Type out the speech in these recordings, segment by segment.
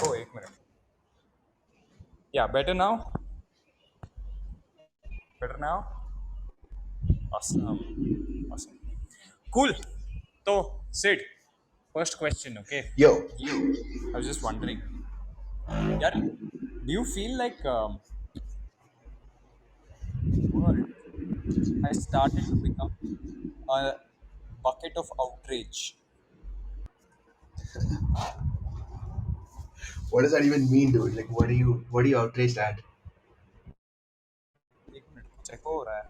Oh, 1 minute. Yeah, better now? Better now? Awesome. Awesome. Cool. So, Sid, first question, okay? Yo, I was just wondering, yeah, do you feel like world has started to become a bucket of outrage? what does that even mean, dude? Like, what are you outraged at? 1 minute, check हो रहा है.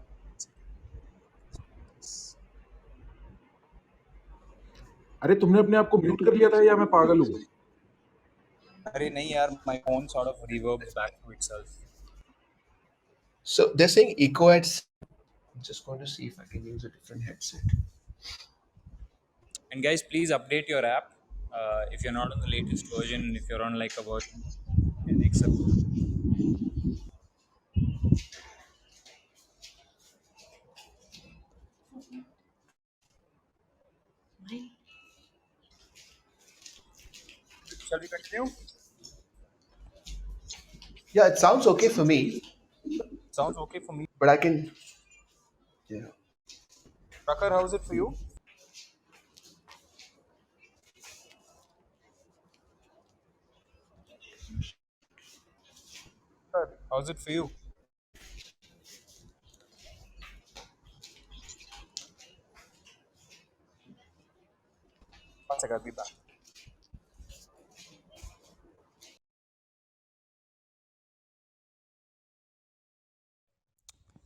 अरे तुमने अपने आप को mute कर लिया था या मैं पागल हूँ? अरे नहीं यार, my phone sort of reverbs back to itself. So they're saying echo at. I'm just going to see if I can use a different headset. And guys, please update your app. If you're not on the latest version, if you're on like a version 10x. Shall we continue? Yeah, it sounds okay for me, Sounds okay for me. but I can. Yeah. Prakhar, how's it for you? Prakhar, how's it for you? One second, I'll be back.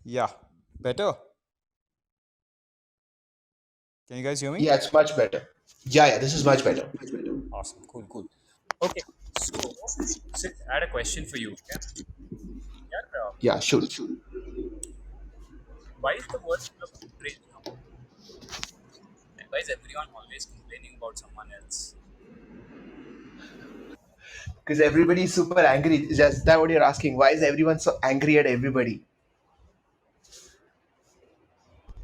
Yeah, better. Can you guys hear me? Yeah, it's much better. Yeah, this is much better. Awesome, cool. Okay, so Sid, I had a question for you. Okay? Yeah, Yeah, shoot. why is the world full of outrage now? And why is everyone always complaining about someone else? Because everybody's super angry. Is that what you're asking? Why is everyone so angry at everybody?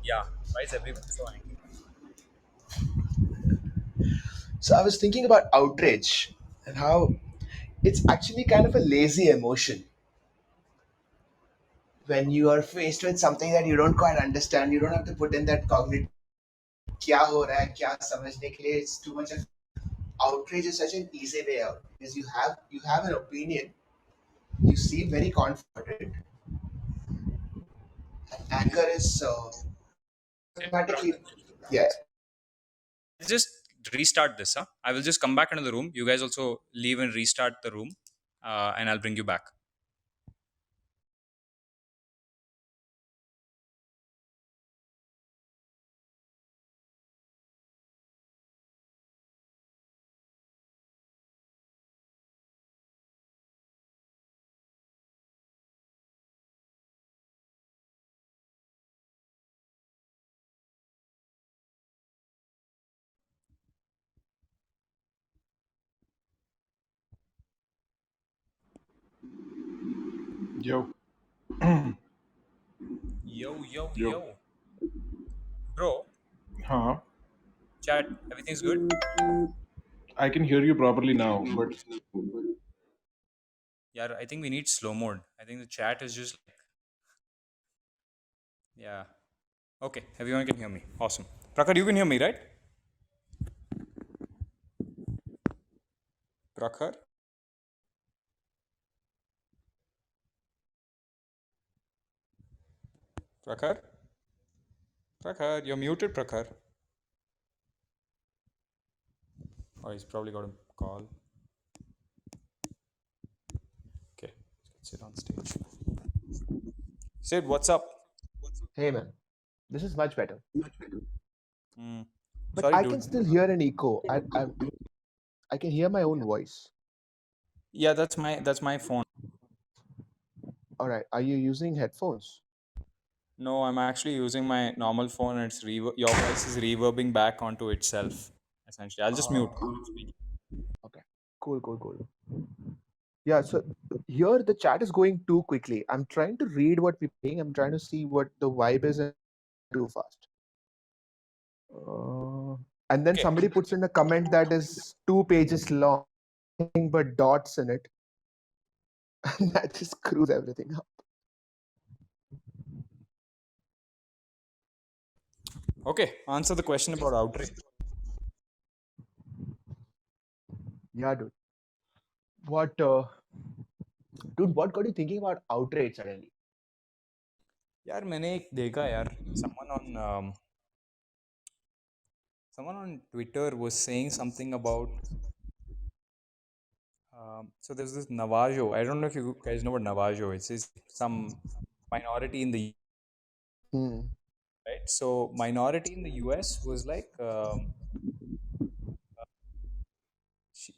Yeah, why is everyone so angry? So I was thinking about outrage and how it's actually kind of a lazy emotion. When you are faced with something that you don't quite understand, you don't have to put in that cognitive क्या हो रहा है क्या समझने के लिए. It's too much of outrage is such an easy way out because you have an opinion, you seem very confident, and anger is Sid, automatically. Prakhar, Yeah. let's just restart this. Huh? I will just come back into the room. You guys also leave and restart the room, and I'll bring you back. Yo. Yo, Yo. bro. हाँ. Chat, everything's good. I can hear you properly now, but Yeah, I think we need slow mode. I think the chat is just like, yeah. Okay, everyone can hear me. Awesome. Prakhar, you can hear me, right? Prakhar? Prakhar? Prakhar, you're muted, Prakhar. Oh, he's probably got a call. Okay, let's sit on stage. Sid, what's up? Hey man, this is much better. Mm. But Sorry, I dude. can still hear an echo. I can hear my own voice. Yeah, that's my phone. All right. Are you using headphones? No, I'm actually using my normal phone, and your voice is reverbing back onto itself. Essentially, I'll just mute. Okay. Cool. Yeah. So here the chat is going too quickly. I'm trying to read what people are saying. I'm trying to see what the vibe is and too fast. And then Okay. somebody puts in a comment that is 2 pages long. nothing but dots in it. And that just screws everything up. Okay, answer the question about outrage. Yeah, dude. What, dude? What got you thinking about outrage suddenly? यार मैंने एक देखा यार someone on Twitter was saying something about so there's this Navajo. I don't know if you guys know what Navajo is. It's some minority in the Hmm. right. So minority in the US was like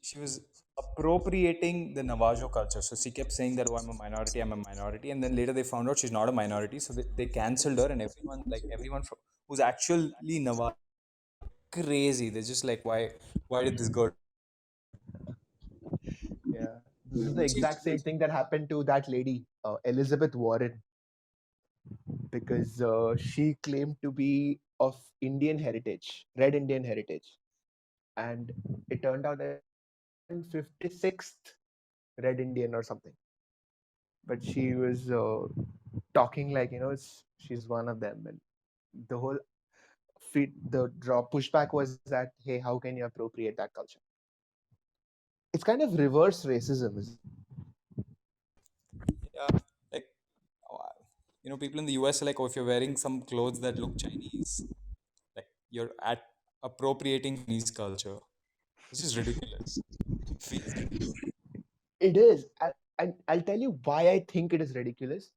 she was appropriating the Navajo culture. So she kept saying that, oh, I'm a minority. And then later they found out she's not a minority. So they cancelled her, and everyone who's actually Navajo, crazy. They're just like, why did this girl? Yeah. This is the She's, exact same thing that happened to that lady, Elizabeth Warren, because she claimed to be of Indian heritage, Red Indian heritage, and it turned out that 56th Red Indian or something. But she was talking like she's one of them, and the whole the draw pushback was that, hey, how can you appropriate that culture? It's kind of reverse racism. yeah, like, uh, people in the US are like, oh, if you're wearing some clothes that look Chinese, like you're at appropriating Chinese culture. This is ridiculous. Feels It is. I'll tell you why I think it is ridiculous.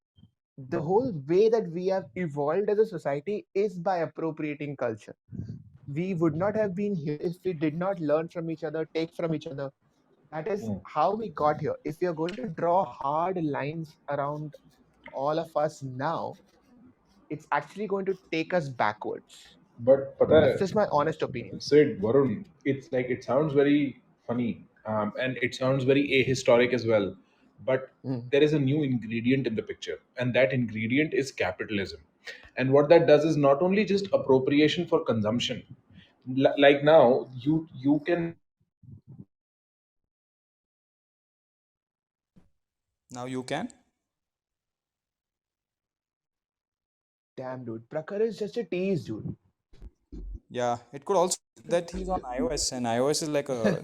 The whole way that we have evolved as a society is by appropriating culture. We would not have been here if we did not learn from each other, take from each other. That is how we got here. If you're going to draw hard lines around all of us now, it's actually going to take us backwards. But pata That's hai, just my honest opinion. Sid, Varun, it's like it sounds very funny, and it sounds very ahistoric as well. But Mm. there is a new ingredient in the picture, and that ingredient is capitalism. And what that does is not only just appropriation for consumption. Like now, you can now you can. Damn, dude. Prakhar is just a tease, dude. Yeah, it could also be that he's on iOS, and iOS is like a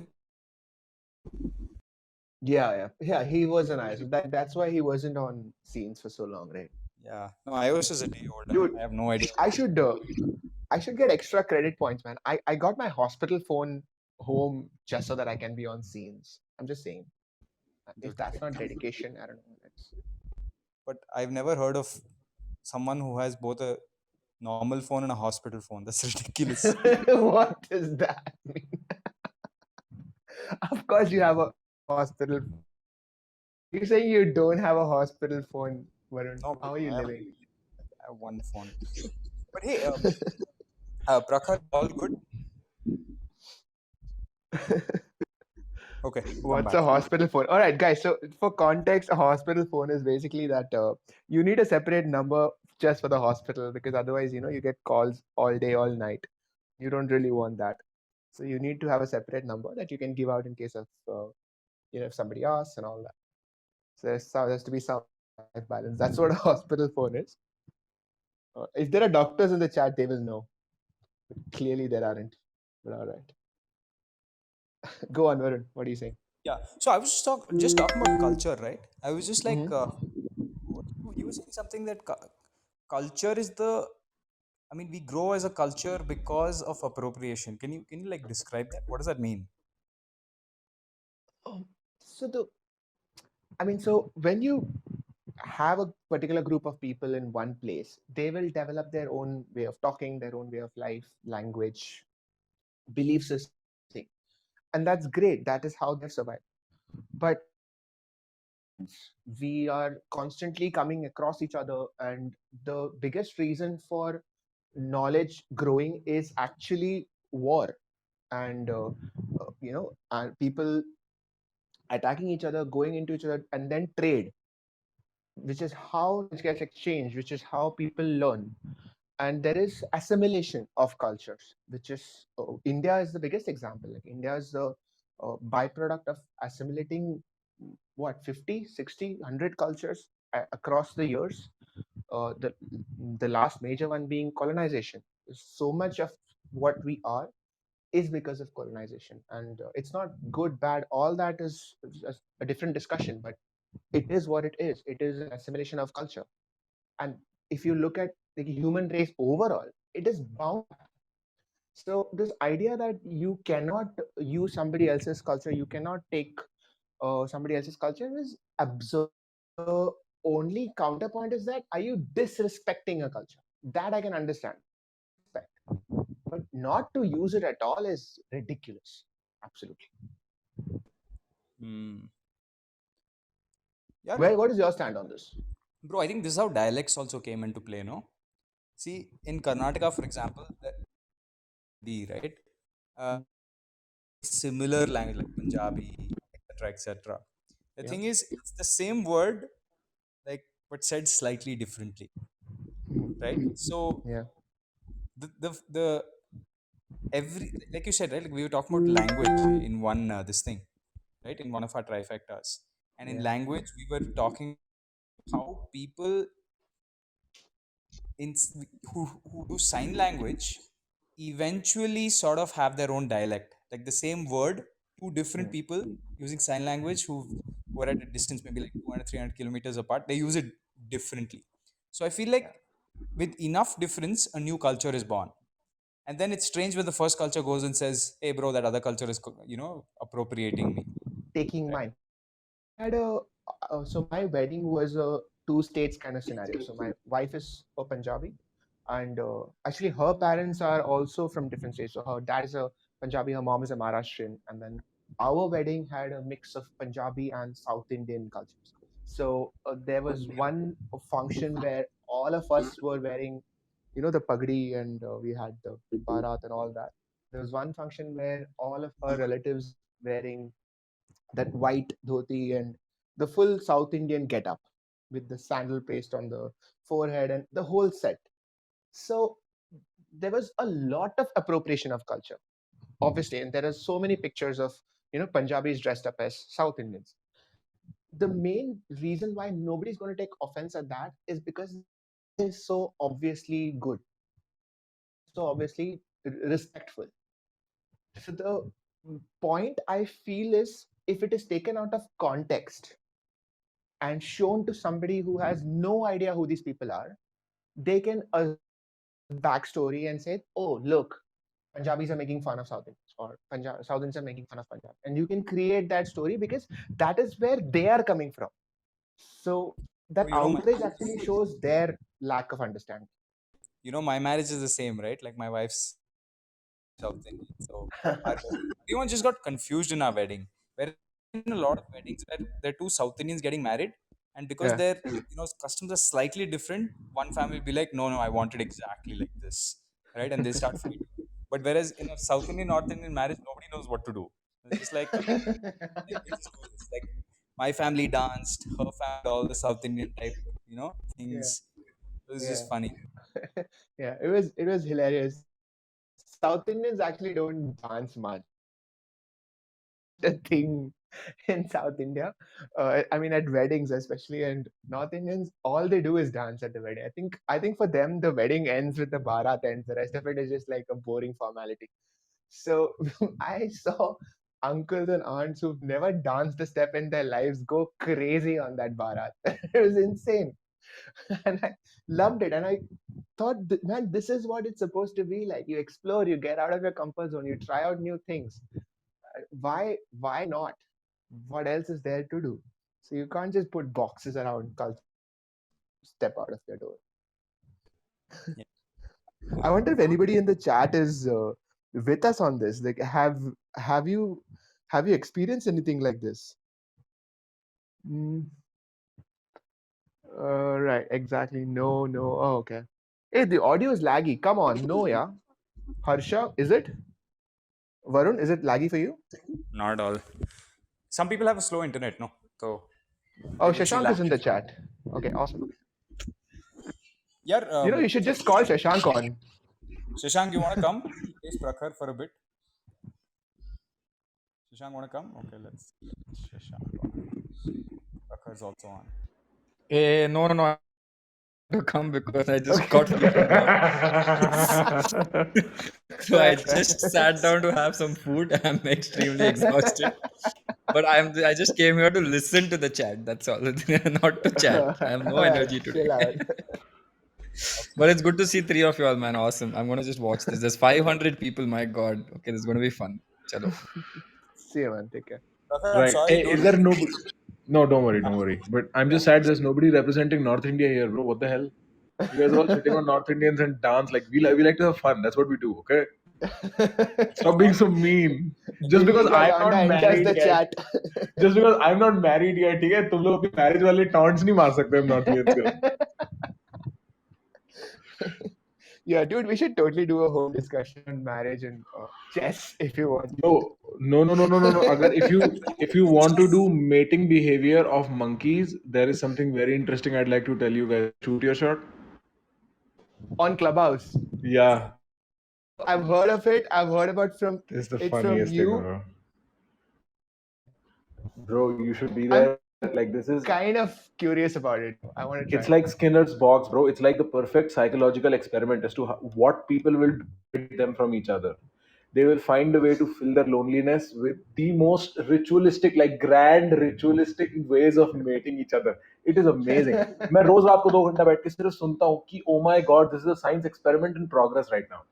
Yeah. He was an ISO. That's why he wasn't on scenes for so long, right? yeah. No, iOS is a day older. Dude, I have no idea. I should I should get extra credit points, man. I got my hospital phone home just so that I can be on scenes. I'm just saying. If Dude, that's not dedication, I don't know. That's... but I've never heard of someone who has both a normal phone and a hospital phone. That's ridiculous. What does that mean? Of course, you have a hospital. You're saying you don't have a hospital phone, Varun. No, How are you I have, living? I have one phone. But hey, Prakhar, all good? Okay, come What's back. a hospital phone? All right, guys. So for context, a hospital phone is basically that you need a separate number just for the hospital, because otherwise, you get calls all day, all night. You don't really want that. So you need to have a separate number that you can give out in case of if somebody asks and all that. So there's to be some life balance. That's what a hospital phone is. If there are doctors in the chat, they will know. But clearly, there aren't. But all right, go on, Varun. What are you saying? Yeah. So I was just talking about culture, right? I was just like, Mm-hmm. you were saying something that culture is the. I mean, we grow as a culture because of appropriation. Can you like describe that? What does that mean? So so when you have a particular group of people in one place, they will develop their own way of talking, their own way of life, language, belief system, and that's great. That is how they've survived. But we are constantly coming across each other, and the biggest reason for knowledge growing is actually war and people attacking each other, going into each other, and then trade, which is how it gets exchanged, which is how people learn. And there is assimilation of cultures, which is India is the biggest example. Like India is the byproduct of assimilating what 50, 60, 100 cultures across the years. The last major one being colonization. So much of what we are is because of colonization, and it's not good, bad. All that is a different discussion, but it is what it is. It is an assimilation of culture, and if you look at the human race overall, it is bound. So this idea that you cannot use somebody else's culture, you cannot take somebody else's culture is absurd. The only counterpoint is that are you disrespecting a culture? That I can understand. Respect. But not to use it at all is ridiculous. Absolutely. Hmm. Yeah, What is your stand on this? bro, I think this is how dialects also came into play, no? See, in Karnataka, for example, the right, uh, similar language like Punjabi, etc., etc. The Yeah. thing is, it's the same word, like, but said slightly differently, right? So Yeah. the every, like you said, right? Like we were talking about language in one this thing, right? In one of our trifectas, and in Yeah. language we were talking how people in who do sign language eventually sort of have their own dialect, like the same word, two different Yeah. people using sign language who are at a distance maybe like 200 300 kilometers apart, they use it differently. So I feel like Yeah. with enough difference a new culture is born, and then it's strange when the first culture goes and says, hey bro, that other culture is appropriating me, Taking right? mine. Had a So my wedding was a two states kind of scenario. So my wife is a Punjabi, and actually her parents are also from different states. So her dad is a Punjabi, her mom is a Maharashtrian, and then our wedding had a mix of Punjabi and South Indian cultures. So there was one function where all of us were wearing, the pagdi, and we had the barat and all that. There was one function where all of her relatives wearing that white dhoti and the full South Indian getup with the sandal paste on the forehead and the whole set. So there was a lot of appropriation of culture, obviously, and there are so many pictures of Punjabis dressed up as South Indians. The main reason why nobody's going to take offense at that is because it's so obviously good, so obviously respectful. So the point I feel is if it is taken out of context and shown to somebody who has no idea who these people are, they can backstory and say, "Oh, look, Punjabis are making fun of South Indians, or South Indians are making fun of Punjab," and you can create that story because that is where they are coming from. So So that outrage actually shows their lack of understanding. my marriage is the same, right? Like my wife's South Indian. So everyone just got confused in our wedding. Where in a lot of weddings where there are two South Indians getting married, and because Yeah. their customs are slightly different, one family will be like, no, no, I want it exactly like this, right? And they start fighting. But whereas in a South Indian North Indian marriage, nobody knows what to do. It's just like we just do this. Like my family danced, her family all the South Indian type, Yeah. things. It was Yeah. just funny. Yeah. It was hilarious. South Indians actually don't dance much. The thing in South India. I mean, at weddings especially, and North Indians, all they do is dance at the wedding. I think for them, the wedding ends with the barat ends. The rest of it is just like a boring formality. So I saw uncles and aunts who've never danced a step in their lives go crazy on that barat. It was insane, and I loved it. And I thought, man, this is what it's supposed to be like. You explore, you get out of your comfort zone, you try out new things. Why not? What else is there to do? So you can't just put boxes around culture, step out of your door. Yeah. I wonder if anybody in the chat is with us on this. Like, have you experienced anything like this? Mm, right, exactly. No, no. Oh, okay. Hey, the audio is laggy. Come on, no, yeah. Harsha, is it? Varun, is it laggy for you? Not at all. Some people have a slow internet, no? So Oh, it will see Shashank lag. is in the chat. Okay, awesome. Yeah, You should just call Shashank on. Shashank, you want to come? Replace Prakhar for a bit. Shashank, want to come? Okay, let's. Shashank on. Prakhar is also on. No. I have to come because I just got free from work. So I just sat down to have some food. I'm extremely exhausted. But I just came here to listen to the chat. That's all. Not to chat. I have no energy today. Chill out. But it's good to see three of you all, man. Awesome. I'm gonna just watch this. There's 500 people. My God. Okay, this is gonna be fun. Chalo. See you, man. Take care. Prakhar, I'm Right. sorry. Hey, is there nobody? No, don't worry, don't worry. But I'm just sad there's nobody representing North India here, bro. What the hell? You guys are all shitting on North Indians and dance. Like we like to have fun. That's what we do. Okay. Stop being so mean. Just because I'm not enters married the yet. chat. Just because I'm not married yet, ठीक है? तुम लोग अपनी marriage वाले taunts नहीं मार सकते हम North Indians को. Yeah, dude, we should totally do a whole discussion on marriage and chess if you want. No. Agar if you want to do mating behavior of monkeys, there is something very interesting I'd like to tell you guys. Shoot your shot. On Clubhouse. Yeah. I've heard of it. I've heard about from This is the it from funniest thing you. ever. Bro, you should be there. Like this is Kind of curious about it. I want to try. it's like Skinner's box, bro. It's like the perfect psychological experiment as to what people will do them from each other. They will find a way to fill their loneliness with the most ritualistic, like grand ritualistic ways of mating each other. It is amazing. मैं रोज रात को 2 घंटा बैठ के सिर्फ सुनता हूँ कि oh my god, this is a science experiment in progress right now.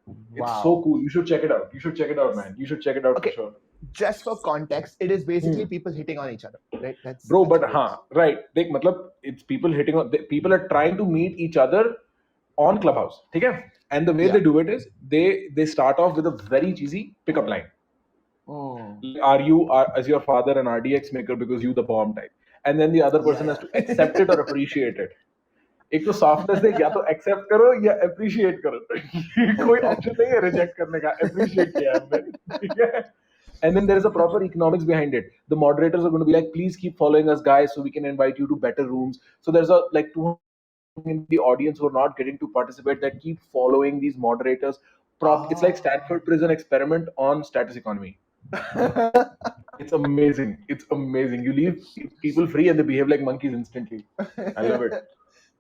It's Wow. so cool. You should check it out. You should check it out, man. You should check it out Okay. for sure. Just for context, it is basically people hitting on each other, right? That's Bro, but what it is. right. देख मतलब it's people hitting on people are trying to meet each other on Clubhouse. ठीक है? And the way they do it is they start off with a very cheesy pickup line. Is your father an RDX maker because you the bomb type? And then the other person has to accept it or appreciate it. एक तो softness है या तो accept करो या appreciate करो. कोई option नहीं है रिजेक्ट करने का. अप्रिशिएट किया हमने. ठीक है? And then there is a proper economics behind it. The moderators are going to be like, please keep following us, guys, so we can invite you to better rooms. So there's a like 200 in the audience who are not getting to participate that keep following these moderators. It's like Stanford Prison Experiment on status economy. It's amazing. It's amazing. You leave people free and they behave like monkeys instantly. I love it.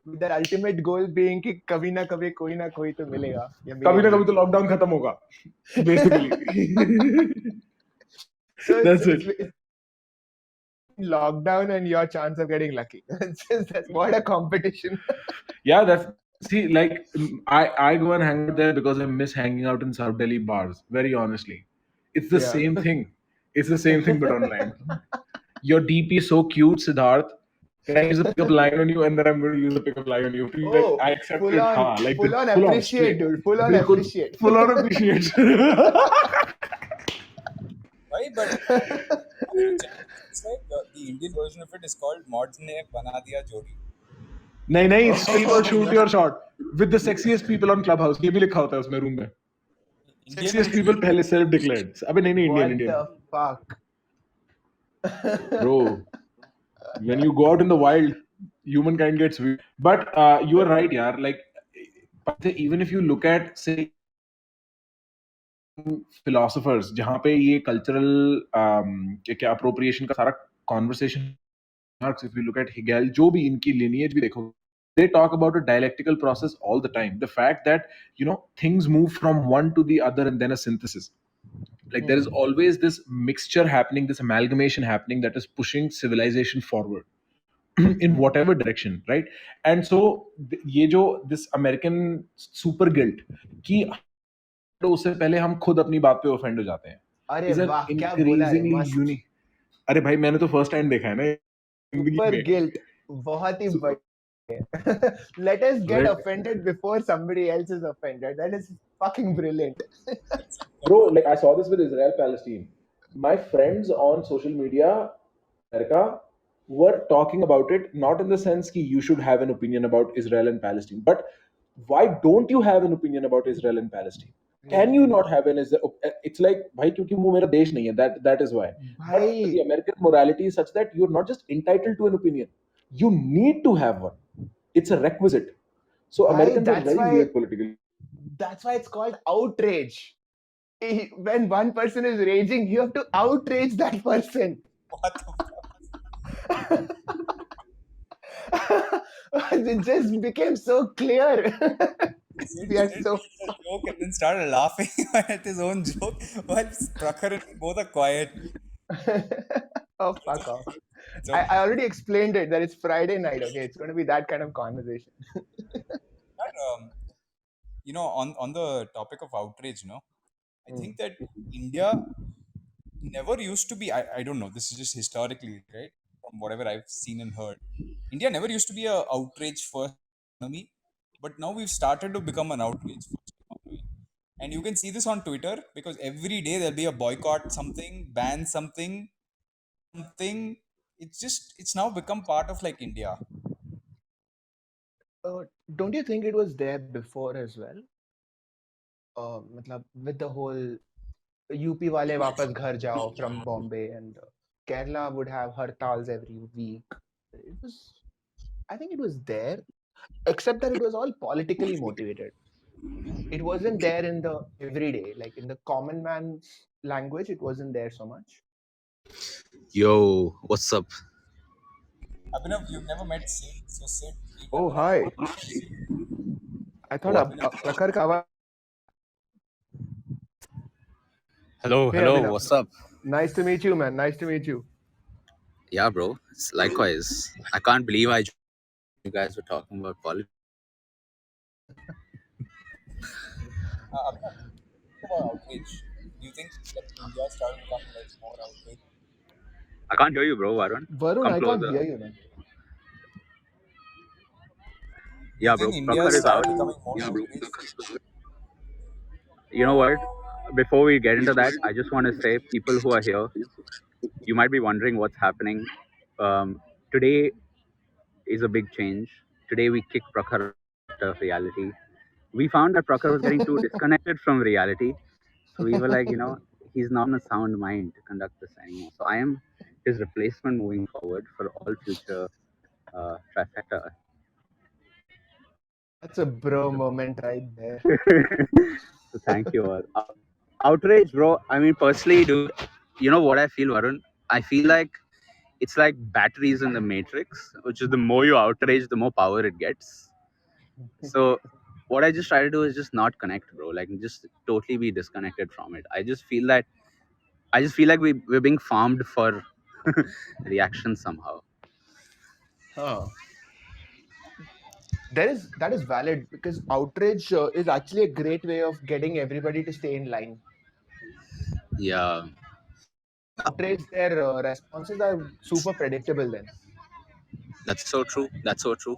With their ultimate goal being कि कभी ना कभी कोई ना कोई तो मिलेगा. कभी ना कभी तो लॉकडाउन खत्म होगा. Basically. So That's it's lockdown and your chance of getting lucky. That's what a competition. Yeah, like I go and hang out there because I miss hanging out in South Delhi bars. Very honestly, it's the same thing. It's the same thing but online. Your DP is so cute, Siddharth. Can I use a pickup line on you? And then I'm going to use a pickup line on you. Please, like, I accept full it. on, like full on full appreciate, dude. Full on बिल्कुल, appreciate. Full on appreciate. Right, but it's like the Indian version of it is called Mods ne bana diya jodi. नहीं, it's still called shoot your shot with the sexiest people on Clubhouse. ये भी लिखा होता है उसमें room में. Sexiest people पहले self declared. अबे नहीं What Indian. the fuck? Bro, when you go out in the wild, humankind gets weird. But you are right, yaar. Like, even if you look at, say, philosophers, जहाँ पे ये cultural क्या appropriation का सारा conversation, if you look at Hegel, जो भी इनकी lineage भी देखो, they talk about a dialectical process all the time. The fact that things move from one to the other and then a synthesis. Like there is always this mixture happening, this amalgamation happening that is pushing civilization forward in whatever direction, right? And so ये जो this American super guilt कि तो उससे पहले हम खुद अपनी बात पे ऑफेंड हो जाते हैं. अरे वाह क्या बोला रे मस्त. अरे भाई मैंने तो फर्स्ट टाइम देखा है ना super guilt बहुत ही बढ़िया. Let us get offended before somebody else is offended. That is fucking brilliant. Bro, like I saw this with Israel Palestine. My friends on social media, America, were talking about it, not in the sense that you should have an opinion about Israel and Palestine, but why don't you have an opinion about Israel and Palestine? Can you not have an? It's like, bhai, क्योंकि वो मेरा देश नहीं है. That is why. But the American morality is such that you're not just entitled to an opinion. You need to have one. It's a requisite. So Americans are very weird politically. That's why it's called outrage. when one person is raging, you have to outrage that person. What the fuck? It just became so clear. He We are did so. a joke and then started laughing at his own joke while Prakhar and me both are quiet. Oh, fuck off. It's I okay. already explained it that it's Friday night, okay? It's going to be that kind of conversation. But, on the topic of outrage, I Hmm. think that India never used to be. I don't know. This is just historically, right? From whatever I've seen and heard, India never used to be a outrage first economy, but now we've started to become an outrage first economy. And you can see this on Twitter because every day there'll be a boycott something, ban something, something. It's now become part of like India. Don't you think it was there before as well? मतलब with the whole UP wale वापस घर जाओ from Bombay and Kerala would have hartals every week. It was, I think it was there, except that it was all politically motivated. It wasn't there in the everyday, like in the common man's language. It wasn't there so much. Yo, what's up? Abhinav, you've never met Sid, so Sid, meet Oh, Abhinav. hi. I thought What? Prakhar ka आवाज. Hello, Hey, hello, Abhinav. what's up? Nice to meet you, man. Nice to meet you. Yeah, bro. It's likewise. I can't believe you guys were talking about politics. Abhinav, talk about outrage. Do you think that India started becoming like more outrage? I can't hear you, bro, Varun. Varun, Come I can't closer. hear you, man. Do you Yeah, think bro. India Prakhar is out. started becoming more outrage? You know what? Before we get into that, I just want to say, people who are here, you might be wondering what's happening. Today is a big change. Today we kick Prakhar out of reality. We found that Prakhar was getting too disconnected from reality. So we were like, he's not in a sound mind to conduct this anymore. So I am his replacement moving forward for all future trifecta. That's a bro moment right there. So thank you all. Outrage, bro. I mean, personally, dude, you know what I feel, Varun? I feel like it's like batteries in the Matrix, which is the more you outrage, the more power it gets. So what I just try to do is just not connect, bro. Like just totally be disconnected from it. I just feel like we're being farmed for reaction somehow. Huh. That is valid because outrage is actually a great way of getting everybody to stay in line. Yeah, Outrage, their responses are super predictable then. that's so true. That's so true.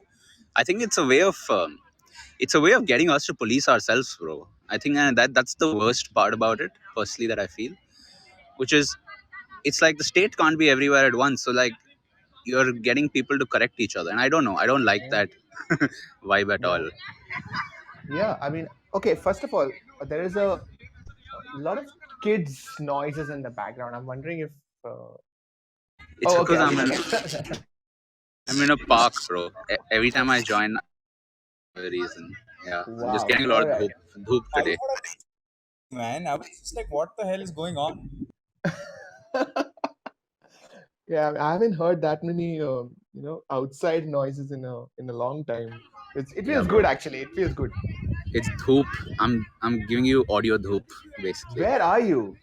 I think it's a way of getting us to police ourselves, bro. I think that's the worst part about it, personally, that I feel, which is it's like the state can't be everywhere at once. So like you're getting people to correct each other, and I don't know. I don't like Yeah. that vibe at Yeah. all. Yeah. I mean, okay, first of all, there is a lot of kids' noises in the background. I'm wondering if. It's Oh, okay. because I'll I'm shut in up. I'm in a park, bro. Every time I join, for a reason. Yeah, I'm just Wow. getting a lot All of right. dhoop I today. thought man, I was just like, what the hell is going on? Yeah, I haven't heard that many, outside noises in a long time. It Yeah, feels bro. good actually. It feels good. It's dhoop. I'm giving you audio dhoop, basically. Where are you?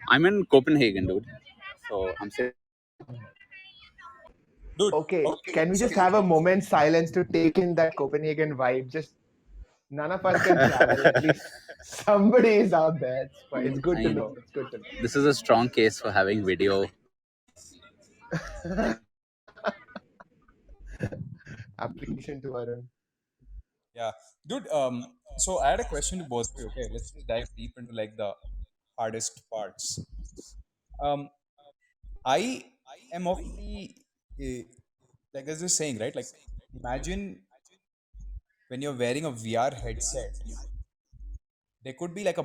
I'm in Copenhagen, dude. So I'm saying Dude, Okay, okay, can we so just have a moment silence to take in that Copenhagen vibe? Just none of us can travel. At least somebody is out there. It's fine. It's good I to mean, know. It's good to this is a strong case for having video. know. Appreciation to Arun. yeah. Dude, so I had a question to both of you. Okay, let's just dive deep into like the hardest parts. Um, I am of the like there's this saying, right? Like imagine when you're wearing a VR headset, there could be like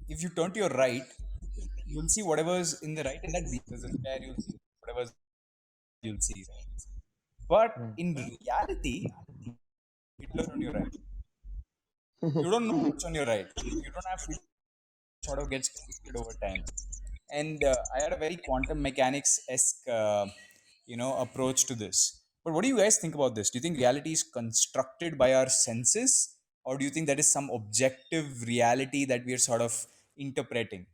if you turn to your right, you'll see whatever's in the right, and that there's a chair, you'll see whatever's you'll see. But Hmm. in reality, Hitler on your right. You don't know which one you're right. You don't have feedback, sort of gets created over time. And I had a very quantum mechanics esque, approach to this. But what do you guys think about this? Do you think reality is constructed by our senses, or do you think that is some objective reality that we are sort of interpreting?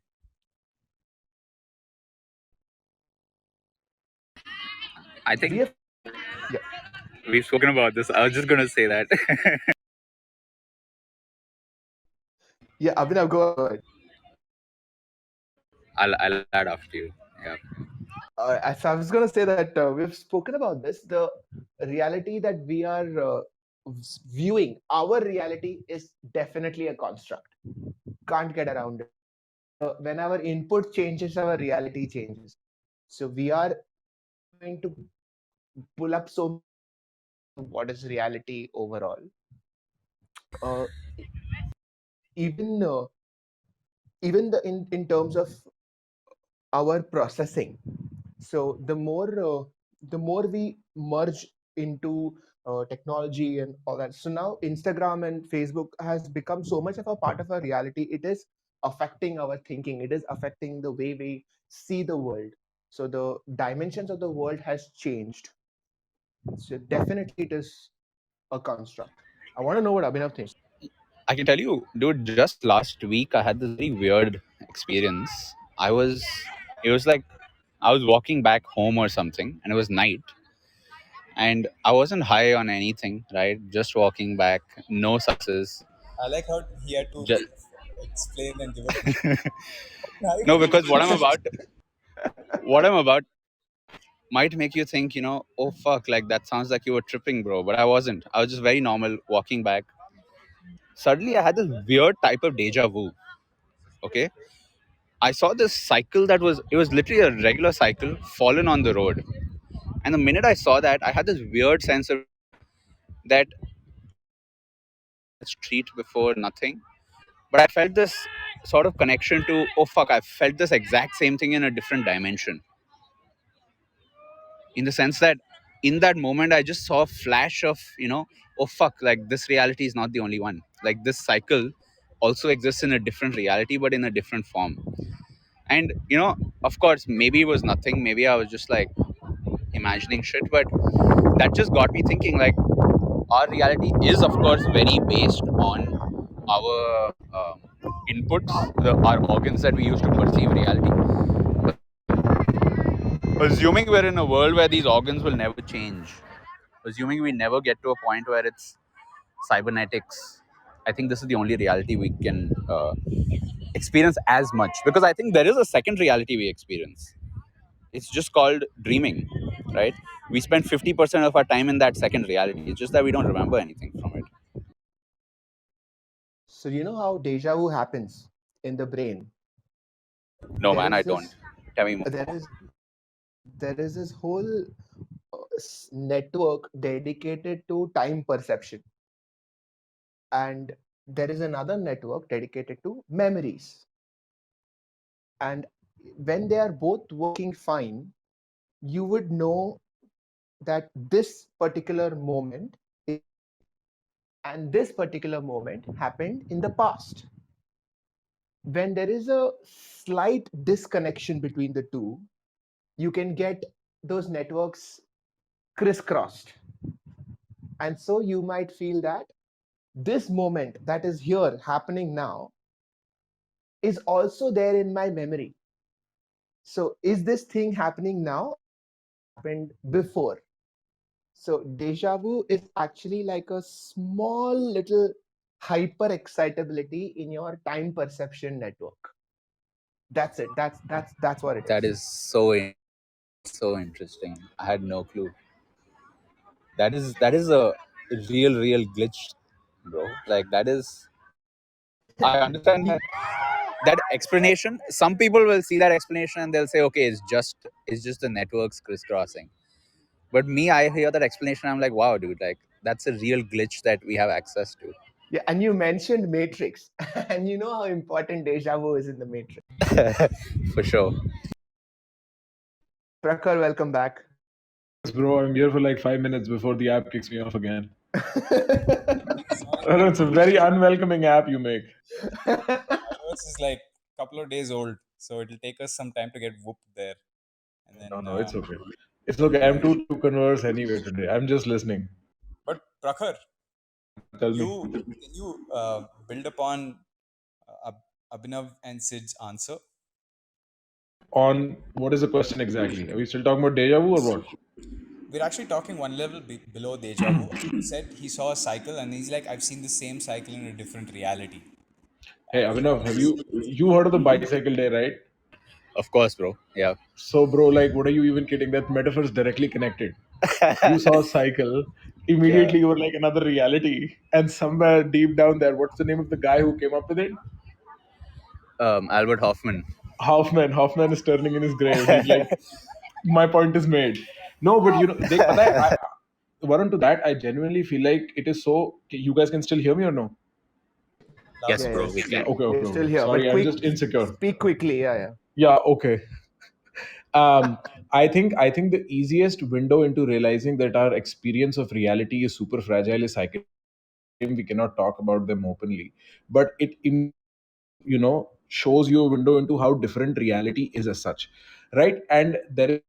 I We think have, yeah, we've spoken about this. I was just gonna say that. yeah. Abhinav, go ahead. I'll add after you. Yeah. So I was going to say that we've spoken about this. The reality that we are viewing, our reality is definitely a construct. Can't get around it. When our input changes, our reality changes. So we are going to pull up so what is reality overall. Uh, even even in terms of our processing. So the more we merge into technology and all that. So now Instagram and Facebook has become so much of a part of our reality. It is affecting our thinking. It is affecting the way we see the world. So the dimensions of the world has changed. So definitely it is a construct. I want to know what Abhinav thinks. I can tell you, dude, just last week I had this very weird experience. It was like I was walking back home or something, and it was night, and I wasn't high on anything, right? Just walking back, no success. I like how he had to Just, explain and give a I no, don't because know. what I'm about might make you think, oh fuck, like that sounds like you were tripping, bro. But I wasn't. I was just very normal walking back. Suddenly, I had this weird type of deja vu. Okay, I saw this cycle it was literally a regular cycle fallen on the road. And the minute I saw that, I had this weird sense of that street before nothing. But I felt this sort of connection to, oh fuck, I felt this exact same thing in a different dimension. In the sense that in that moment, I just saw a flash of, oh fuck, like this reality is not the only one. Like this cycle also exists in a different reality, but in a different form. And, of course, maybe it was nothing. Maybe I was just like imagining shit. But that just got me thinking, like, our reality is, of course, very based on our inputs, our organs that we use to perceive reality. But assuming we're in a world where these organs will never change, assuming we never get to a point where it's cybernetics, I think this is the only reality we can experience as much. Because I think there is a second reality we experience. It's just called dreaming, right? We spend 50% of our time in that second reality. It's just that we don't remember anything from it. So you know how deja vu happens in the brain? No, There man, I is don't. this Tell me more. there is this whole network dedicated to time perception, and there is another network dedicated to memories. And when they are both working fine, you would know that this particular moment and this particular moment happened in the past. When there is a slight disconnection between the two, you can get those networks crisscrossed. And so you might feel that this moment that is here happening now is also there in my memory. So is this thing happening now? Happened before. So deja vu is actually like a small little hyper excitability in your time perception network. That's it. That's what it That is. is so interesting. I had no clue. That is a real glitch, bro. Like that is. I understand that explanation. Some people will see that explanation and they'll say, okay, it's just the networks crisscrossing. But me, I hear that explanation. I'm like, wow, dude, like that's a real glitch that we have access to. Yeah, and you mentioned Matrix, and you know how important deja vu is in the Matrix. For sure. Prakhar, welcome back. Bro, I'm here for like 5 minutes before the app kicks me off again. No, it's a very unwelcoming app you make. iOS is like a couple of days old, so it'll take us some time to get whooped there. And then, No, it's okay. It's okay. I'm yeah. too to converse anyway today. I'm just listening. But Prakhar, Tell me. can you build upon Abhinav and Sid's answer? On what is the question exactly? Are we still talking about deja vu or what? We're actually talking one level below deja vu. He said he saw a cycle, and he's like, I've seen the same cycle in a different reality. Hey, And he Abhinav, have you heard of the bicycle day, right? Of course, bro. Yeah. So, bro, like, what are you even kidding? That metaphor is directly connected. You saw a cycle, immediately you were like another reality, and somewhere deep down there, what's the name of the guy who came up with it? Albert Hoffman. Hoffman is turning in his grave. He's like, my point is made. No, but देख पता है, Varun, to that, I genuinely feel like it is so. You guys can still hear me or no? loud Yes, and bro. clear. We can. Okay, We're okay, still okay. here, Sorry, but I'm quick, just insecure. speak quickly. Yeah. Yeah, okay. I think the easiest window into realizing that our experience of reality is super fragile is cycle. We cannot talk about them openly, but it shows you a window into how different reality is as such, right? And there is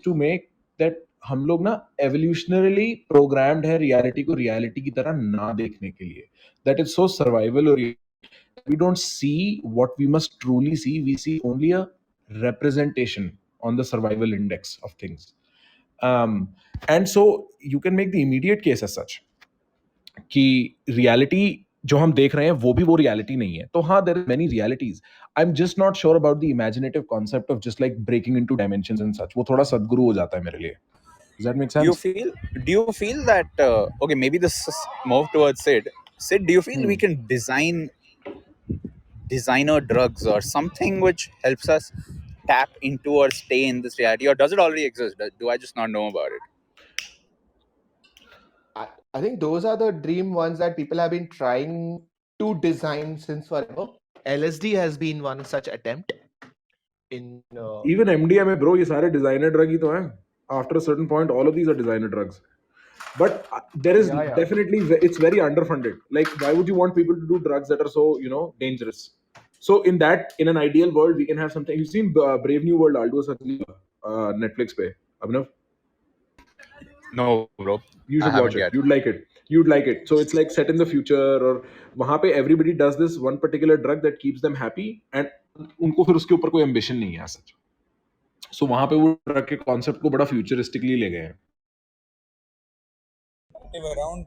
to make that हम लोग ना evolutionarily programmed है reality को reality की तरह ना देखने के लिए, that is so survival oriented. We don't see what we must truly see. We see only a representation on the survival index of things. And so you can make the immediate case as such कि reality जो हम देख रहे हैं वो भी वो reality नहीं है. तो हाँ, there are many realities. I'm just not sure about the imaginative concept of just like breaking into dimensions and such. वो थोड़ा सदगुरु हो जाता है मेरे लिए. Does that make Do you sense? feel that okay, maybe this is more towards Sid. Sid, do you feel we can design designer drugs or something which helps us tap into or stay in this reality, or does it already exist? Do I just not know about it? I think those are the dream ones that people have been trying to design since forever. LSD has been one such attempt. In Even MDMA, bro, ये सारे designer drug ही तो हैं. After a certain point, all of these are designer drugs. But there is Yeah. definitely, it's very underfunded. Like, why would you want people to do drugs that are so dangerous? So in an ideal world, we can have something. You've seen Brave New World, Aldous Huxley, Netflix पे, Abhinav? No, bro. You I should watch haven't it. yet. You'd like it. You'd like it. So it's like set in the future, और वहाँ पे everybody does this one particular drug that keeps them happy, and उनको फिर उसके ऊपर कोई ambition नहीं है as such. So वहाँ पे वो drug के concept को बड़ा futuristically ले गए हैं. Around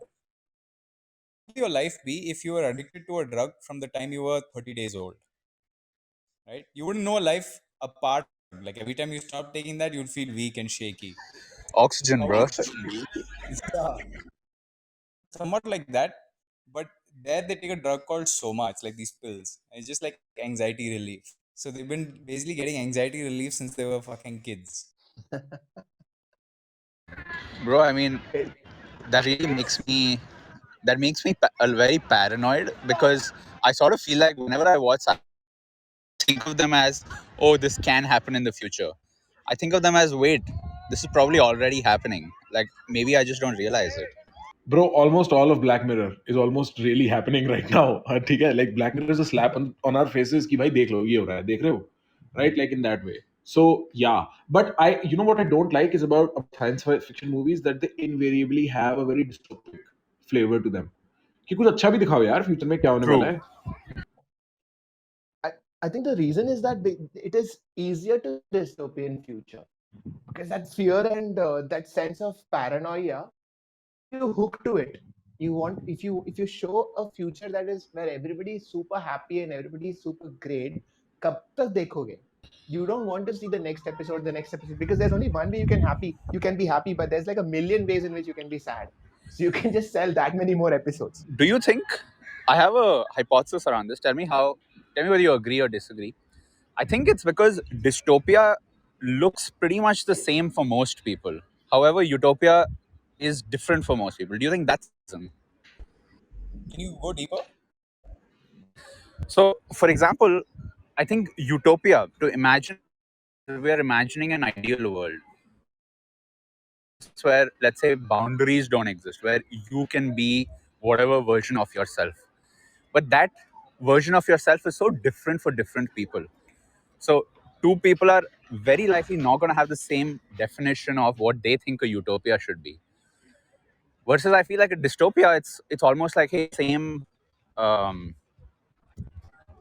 your life be if you were addicted to a drug from the time you were 30 days old, right? You wouldn't know life apart. Like every time you stop taking that, you'd feel weak and shaky. Oxygen, bro. Yeah, somewhat like that. But there they take a drug called Soma. It's like these pills. It's just like anxiety relief. So they've been basically getting anxiety relief since they were fucking kids. Bro, I mean, that really makes me very paranoid, because I sort of feel like whenever I watch, I think of them as, oh, this can happen in the future. I think of them as, wait, this is probably already happening. Like, maybe I just don't realize it. Bro, almost all of Black Mirror is almost really happening right now. ठीक है? Like Black Mirror is a slap on our faces कि भाई देख लो ये हो रहा है, देख रहे हो? Right? Like in that way. So yeah, but what I don't like is about science fiction movies, that they invariably have a very dystopic flavor to them. कि कुछ अच्छा भी दिखाओ यार, फ्यूचर में क्या होने True. वाला है? I think the reason is that it is easier to dystopian future because that fear and that sense of paranoia, you hook to it. You want if you show a future that is where everybody is super happy and everybody is super great, कब तक देखोगे? You don't want to see the next episode, because there's only one way you can be happy, but there's like a million ways in which you can be sad. So you can just sell that many more episodes. Do you think, I have a hypothesis around this. Tell me whether you agree or disagree. I think it's because dystopia looks pretty much the same for most people. However, utopia is different for most people. Do you think that's the reason? Can you go deeper? So, for example, I think utopia, we're imagining an ideal world. It's where, let's say, boundaries don't exist, where you can be whatever version of yourself. But that version of yourself is so different for different people. So two people are very likely not going to have the same definition of what they think a utopia should be. Versus, I feel like a dystopia, it's almost like, hey, same. Um,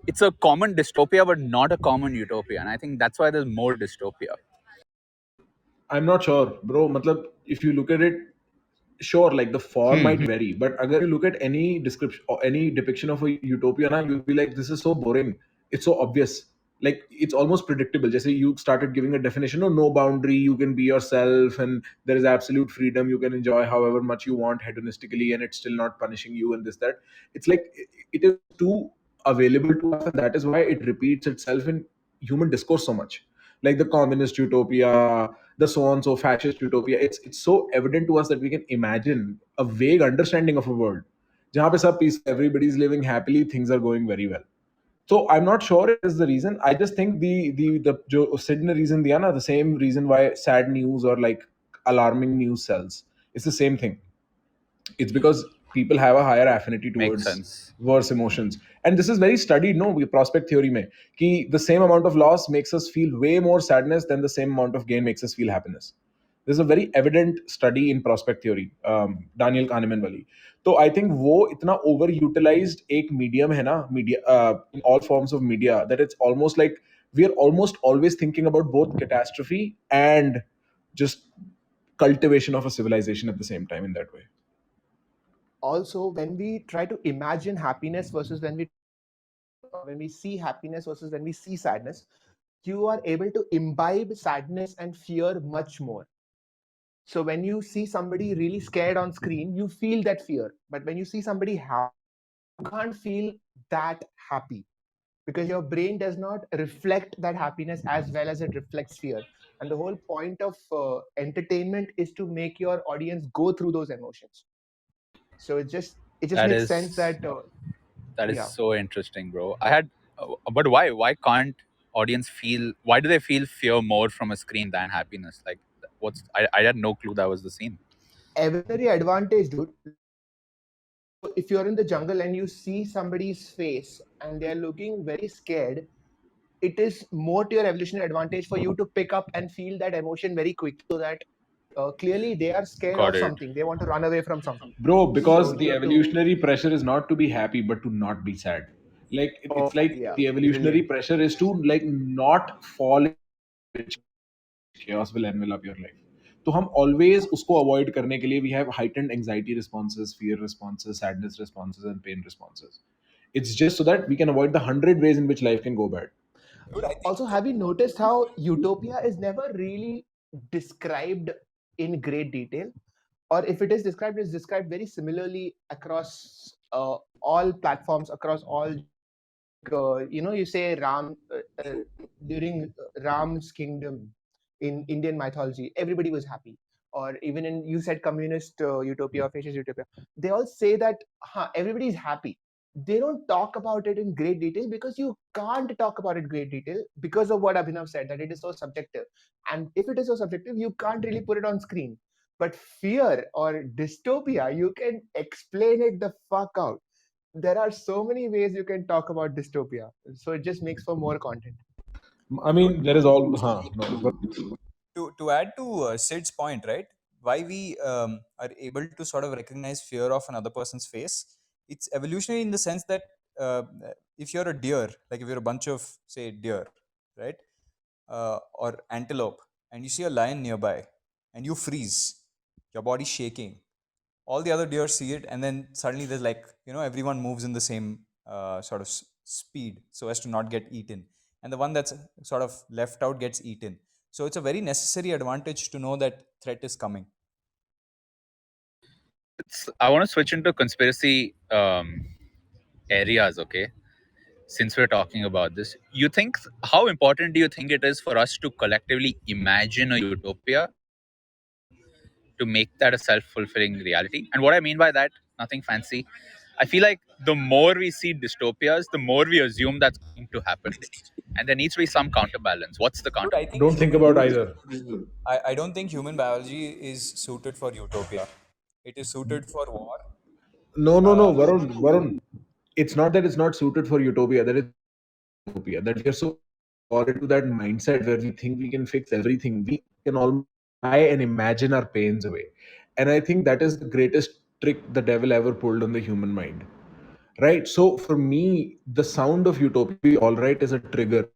it's a common dystopia, but not a common utopia, and I think that's why there's more dystopia. I'm not sure, bro. Matlab, if you look at it, sure, like the form might vary, but agar you look at any description or any depiction of a utopia, na, you'll be like, this is so boring. It's so obvious. Like it's almost predictable. Just say you started giving a definition of no boundary, you can be yourself, and there is absolute freedom. You can enjoy however much you want hedonistically, and it's still not punishing you and this that. It's like it is too available to us, and that is why it repeats itself in human discourse so much. Like the communist utopia, the so and so fascist utopia. It's so evident to us that we can imagine a vague understanding of a world. जहाँ पे सब peace, everybody's living happily, things are going very well. So I'm not sure it is the reason. I just think the जो Sid ने reason दिया ना, the same reason why sad news or like alarming news sells. It's the same thing. It's because people have a higher affinity Makes towards sense. worse emotions, and this is very studied, no, with prospect theory mein, ki the same amount of loss makes us feel way more sadness than the same amount of gain makes us feel happiness. There's a very evident study in prospect theory, Daniel Kahneman wali. तो I think वो इतना over utilised एक medium है ना, media in all forms of media, that it's almost like we are almost always thinking about both catastrophe and just cultivation of a civilization at the same time in that way. Also, when we try to imagine happiness versus when we see happiness versus when we see sadness, you are able to imbibe sadness and fear much more. So when you see somebody really scared on screen, you feel that fear. But when you see somebody happy, you can't feel that happy because your brain does not reflect that happiness as well as it reflects fear. And the whole point of entertainment is to make your audience go through those emotions. So it just That makes is sense that that is yeah. so interesting, bro. I had, but why can't audience feel? Why do they feel fear more from a screen than happiness? Like, I had no clue that was the scene. Evolutionary advantage, dude. If you're in the jungle and you see somebody's face and they're looking very scared, it is more to your evolutionary advantage for you to pick up and feel that emotion very quick, so that clearly they are scared Got of it. something. They want to run away from something. Bro, because So the you have to. evolutionary pressure is not to be happy but to not be sad. Like it's like Yeah, the evolutionary brilliant. pressure is to like not fall in which chaos will envelop your life. तो हम always उसको avoid करने के लिए we have heightened anxiety responses, fear responses, sadness responses, and pain responses. It's just so that we can avoid the 100 ways in which life can go bad. Dude, I think Also, have you noticed how utopia is never really described in great detail? Or if it is described, it's described very similarly across all platforms, across all. You say Ram during Ram's kingdom in Indian mythology, everybody was happy. Or even in, you said communist utopia or fascist utopia, they all say that everybody is happy. They don't talk about it in great detail because you can't talk about it in great detail because of what Abhinav said, that it is so subjective. And if it is so subjective, you can't really put it on screen. But fear or dystopia, you can explain it the fuck out. There are so many ways you can talk about dystopia. So it just makes for more content. I mean, there is all. No, to add to Sid's point, right? Why we are able to sort of recognize fear of another person's face? It's evolutionary in the sense that uh, if you're a deer, like if you're a bunch of say deer, right, or antelope, and you see a lion nearby, and you freeze, your body's shaking. All the other deer see it, and then suddenly there's like everyone moves in the same sort of speed so as to not get eaten, and the one that's sort of left out gets eaten. So it's a very necessary advantage to know that threat is coming. I want to switch into conspiracy areas, okay? Since we're talking about this, how important do you think it is for us to collectively imagine a utopia to make that a self-fulfilling reality? And what I mean by that, nothing fancy. I feel like the more we see dystopias, the more we assume that's going to happen. And there needs to be some counterbalance. What's the Dude, I counterbalance? think don't think about either. I don't think human biology is suited for utopia. It is suited for war. No, Varun. It's not that it's not suited for utopia. That it's utopia. That we are so got into that mindset where we think we can fix everything. We can almost try and imagine our pains away. And I think that is the greatest trick the devil ever pulled on the human mind. Right? So for me, the sound of utopia, all right, is a trigger.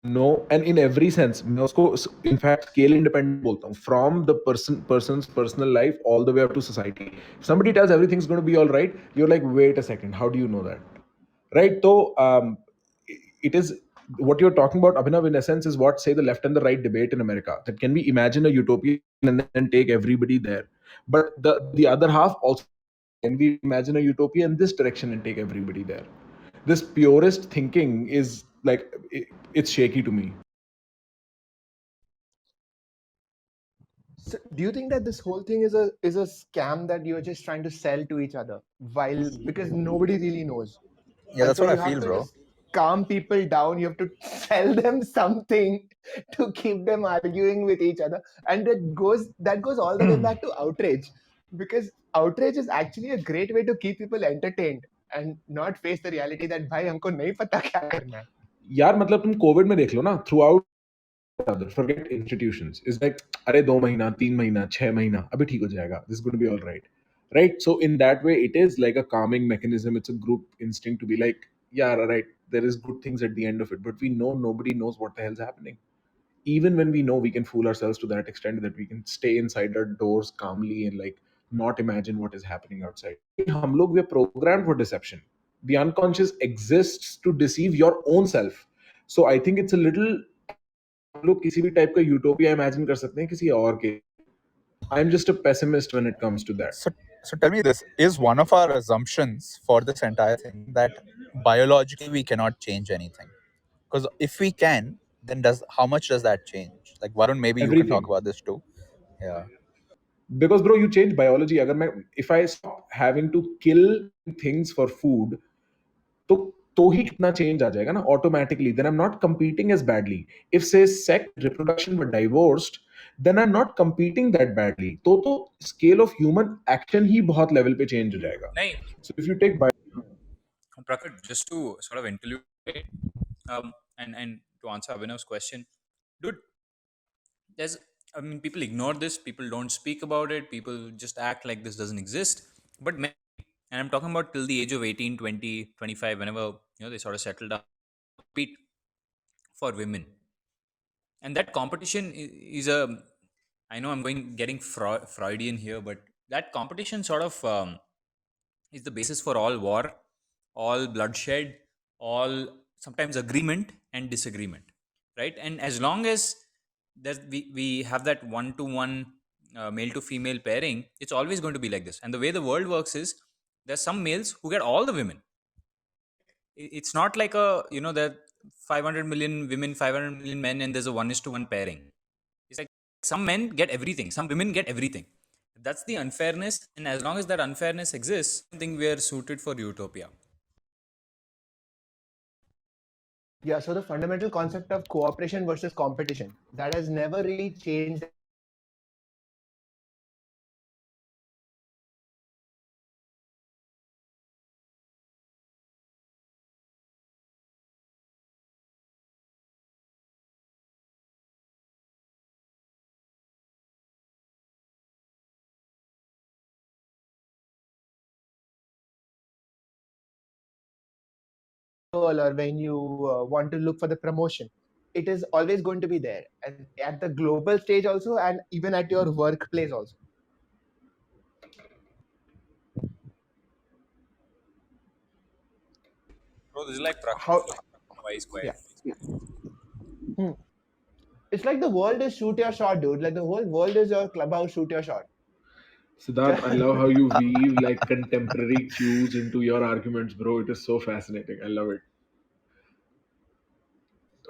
No, and in every sense, मैं उसको in fact scale independent बोलता हूँ. From the person's personal life all the way up to society. If somebody tells everything's going to be all right, you're like, wait a second, how do you know that? Right? So it is what you're talking about, Abhinav, in essence, is what say the left and the right debate in America. That can we imagine a utopia and then take everybody there? But the other half also, can we imagine a utopia in this direction and take everybody there? This purist thinking is like it's shaky to me. So do you think that this whole thing is a scam that you're just trying to sell to each other while because nobody really knows? Yeah, And that's so what you I have feel, to bro. just calm people down. You have to sell them something to keep them arguing with each other, and that goes all the way back to outrage, because outrage is actually a great way to keep people entertained and not face the reality that भाई हमको नहीं पता क्या करना है. यार मतलब तुम कोविड में देख लो ना, throughout other forget institutions, is like अरे 2 महीना 3 महीना 6 महीना अभी ठीक हो जाएगा, this is going to be all right. So in that way it is like a calming mechanism. It's a group instinct to be like, yeah, right, there is good things at the end of it, but we know nobody knows what the hell's happening. Even when we know, we can fool ourselves to that extent that we can stay inside our doors calmly and like not imagine what is happening outside. हम लोग, we are programmed for deception. The unconscious exists to deceive your own self. So I think it's a little, हम लोग किसी भी type का utopia imagine कर सकते हैं किसी और के. I'm just a pessimist when it comes to that. So tell me this, is one of our assumptions for this entire thing that biologically we cannot change anything? Because if we can, then how much does that change? Like Varun, maybe you can talk Everything. about this too. Yeah. Because bro, you change biology. अगर मैं, if I stop having to kill things for food, तो ही कितना change आ जाएगा ना automatically. Then I am not competing as badly. If say sex reproduction were divorced, then I am not competing that badly. तो scale of human action ही बहुत level पे change हो जाएगा. नहीं, so if you take Prakhar, just to sort of interlude, and to answer Abhinav's question, dude, I mean, people ignore this, people don't speak about it, people just act like this doesn't exist. But and I'm talking about till the age of 18, 20, 25, whenever, they sort of settle down, compete for women. And that competition is I know I'm getting Freudian here, but that competition sort of is the basis for all war, all bloodshed, all sometimes agreement and disagreement, right? And as long as we have that one-to-one male to female pairing, it's always going to be like this. And the way the world works is there's some males who get all the women. It's not like there are 500 million women, 500 million men, and there's a 1:1 pairing. It's like some men get everything, some women get everything. That's the unfairness, and as long as that unfairness exists, I think we are suited for utopia. Yeah, so the fundamental concept of cooperation versus competition, that has never really changed. Or when you want to look for the promotion, it is always going to be there, and at the global stage also, and even at your workplace also. Bro, this is like How? Prakhar square. Yeah. It's like the world is shoot your shot, dude. Like the whole world is your clubhouse, shoot your shot. Siddharth, I love how you weave like contemporary cues into your arguments, bro. It is so fascinating. I love it.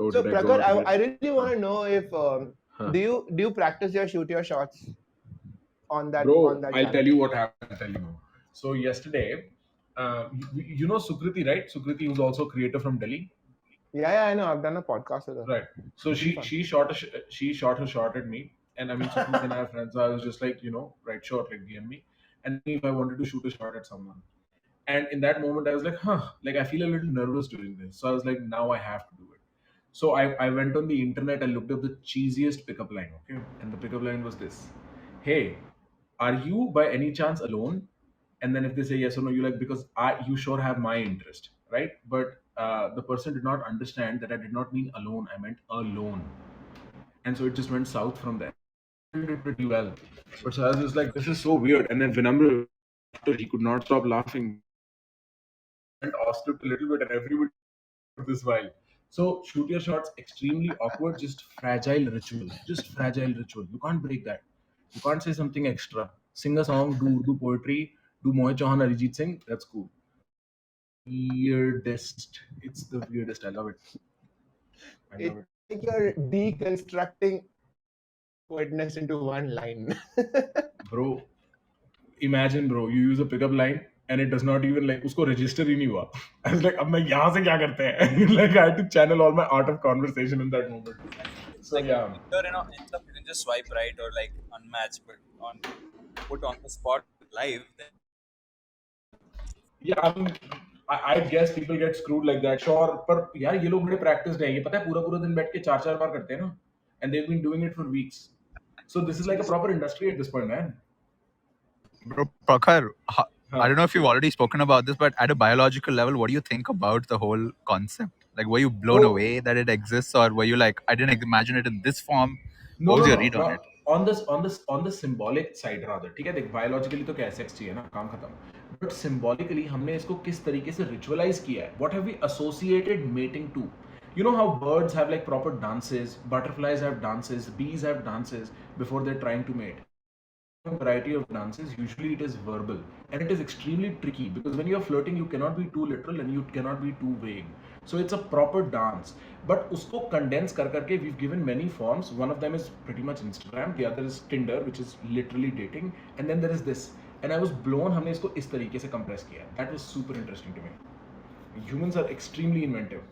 Oh, So did I go Prakhar, out again? I really want to know if Huh. do you practice your shoot your shots on that Bro, on that I'll channel? tell you what happened. I'll tell you. So yesterday, you know Sukriti, right? Sukriti, who's also a creator from Delhi. Yeah, I know. I've done a podcast with her. Right. So It's been she fun. shot her shot at me, and I mean Sukriti and I are friends. So I was just like, right, sure, like DM me. and if I wanted to shoot a shot at someone. And in that moment, I was like, like I feel a little nervous doing this. So I was like, now I have to do it. So I went on the internet, I looked up the cheesiest pickup line, okay? And the pickup line was this: Hey, are you by any chance alone? And then if they say yes or no, you're like, because you sure have my interest, right? But the person did not understand that I did not mean alone, I meant alone. And so it just went south from there. I did pretty well. But so I was just like, this is so weird. And then Vinamra, he could not stop laughing and off-script a little bit, and everybody this while. So shoot your shots, extremely awkward, just fragile ritual. Just fragile ritual. You can't break that. You can't say something extra. Sing a song, do Urdu poetry, do Moh Chauhan, Arijit Singh. That's cool. Weirdest. It's the weirdest. I love it. I love it. Like you're deconstructing awkwardness into one line. Bro, imagine, bro, you use a pickup line and it does not even like usko register ही नहीं हुआ. I was like, अब मैं यहाँ से क्या करते हैं? Like I had to channel all my art of conversation in that moment. So Like yeah. if you're in a you can just swipe right or like unmatch, but put on the spot live, then Yeah, I guess people get screwed like that. Sure, पर यार ये लोग बड़े practiced हैं. ये पता है पूरा दिन बैठ के 4 बार करते हैं ना, and they've been doing it for weeks. So this is like a proper industry at this point, man. Bro, Prakhar, I don't know if you've already spoken about this, but at a biological level, what do you think about the whole concept? Like, were you blown Bro, away that it exists, or were you like, I didn't imagine it in this form? No, What was no, your no. read on it? On the symbolic side rather, ठीक है देख biologically तो क्या sex चाहिए ना काम खत्म, but symbolically हमने इसको किस तरीके से ritualize किया है, what have we associated mating to? You know how birds have like proper dances, butterflies have dances, bees have dances before they're trying to mate. Variety of dances, usually it is verbal, and it is extremely tricky because when you're flirting you cannot be too literal and you cannot be too vague, so it's a proper dance, but usko condense kar karke we've given many forms. One of them is pretty much Instagram, the other is Tinder, which is literally dating, and then there is this, and I was blown humne isko is tarike se compress kiya. That was super interesting to me. Humans are extremely inventive.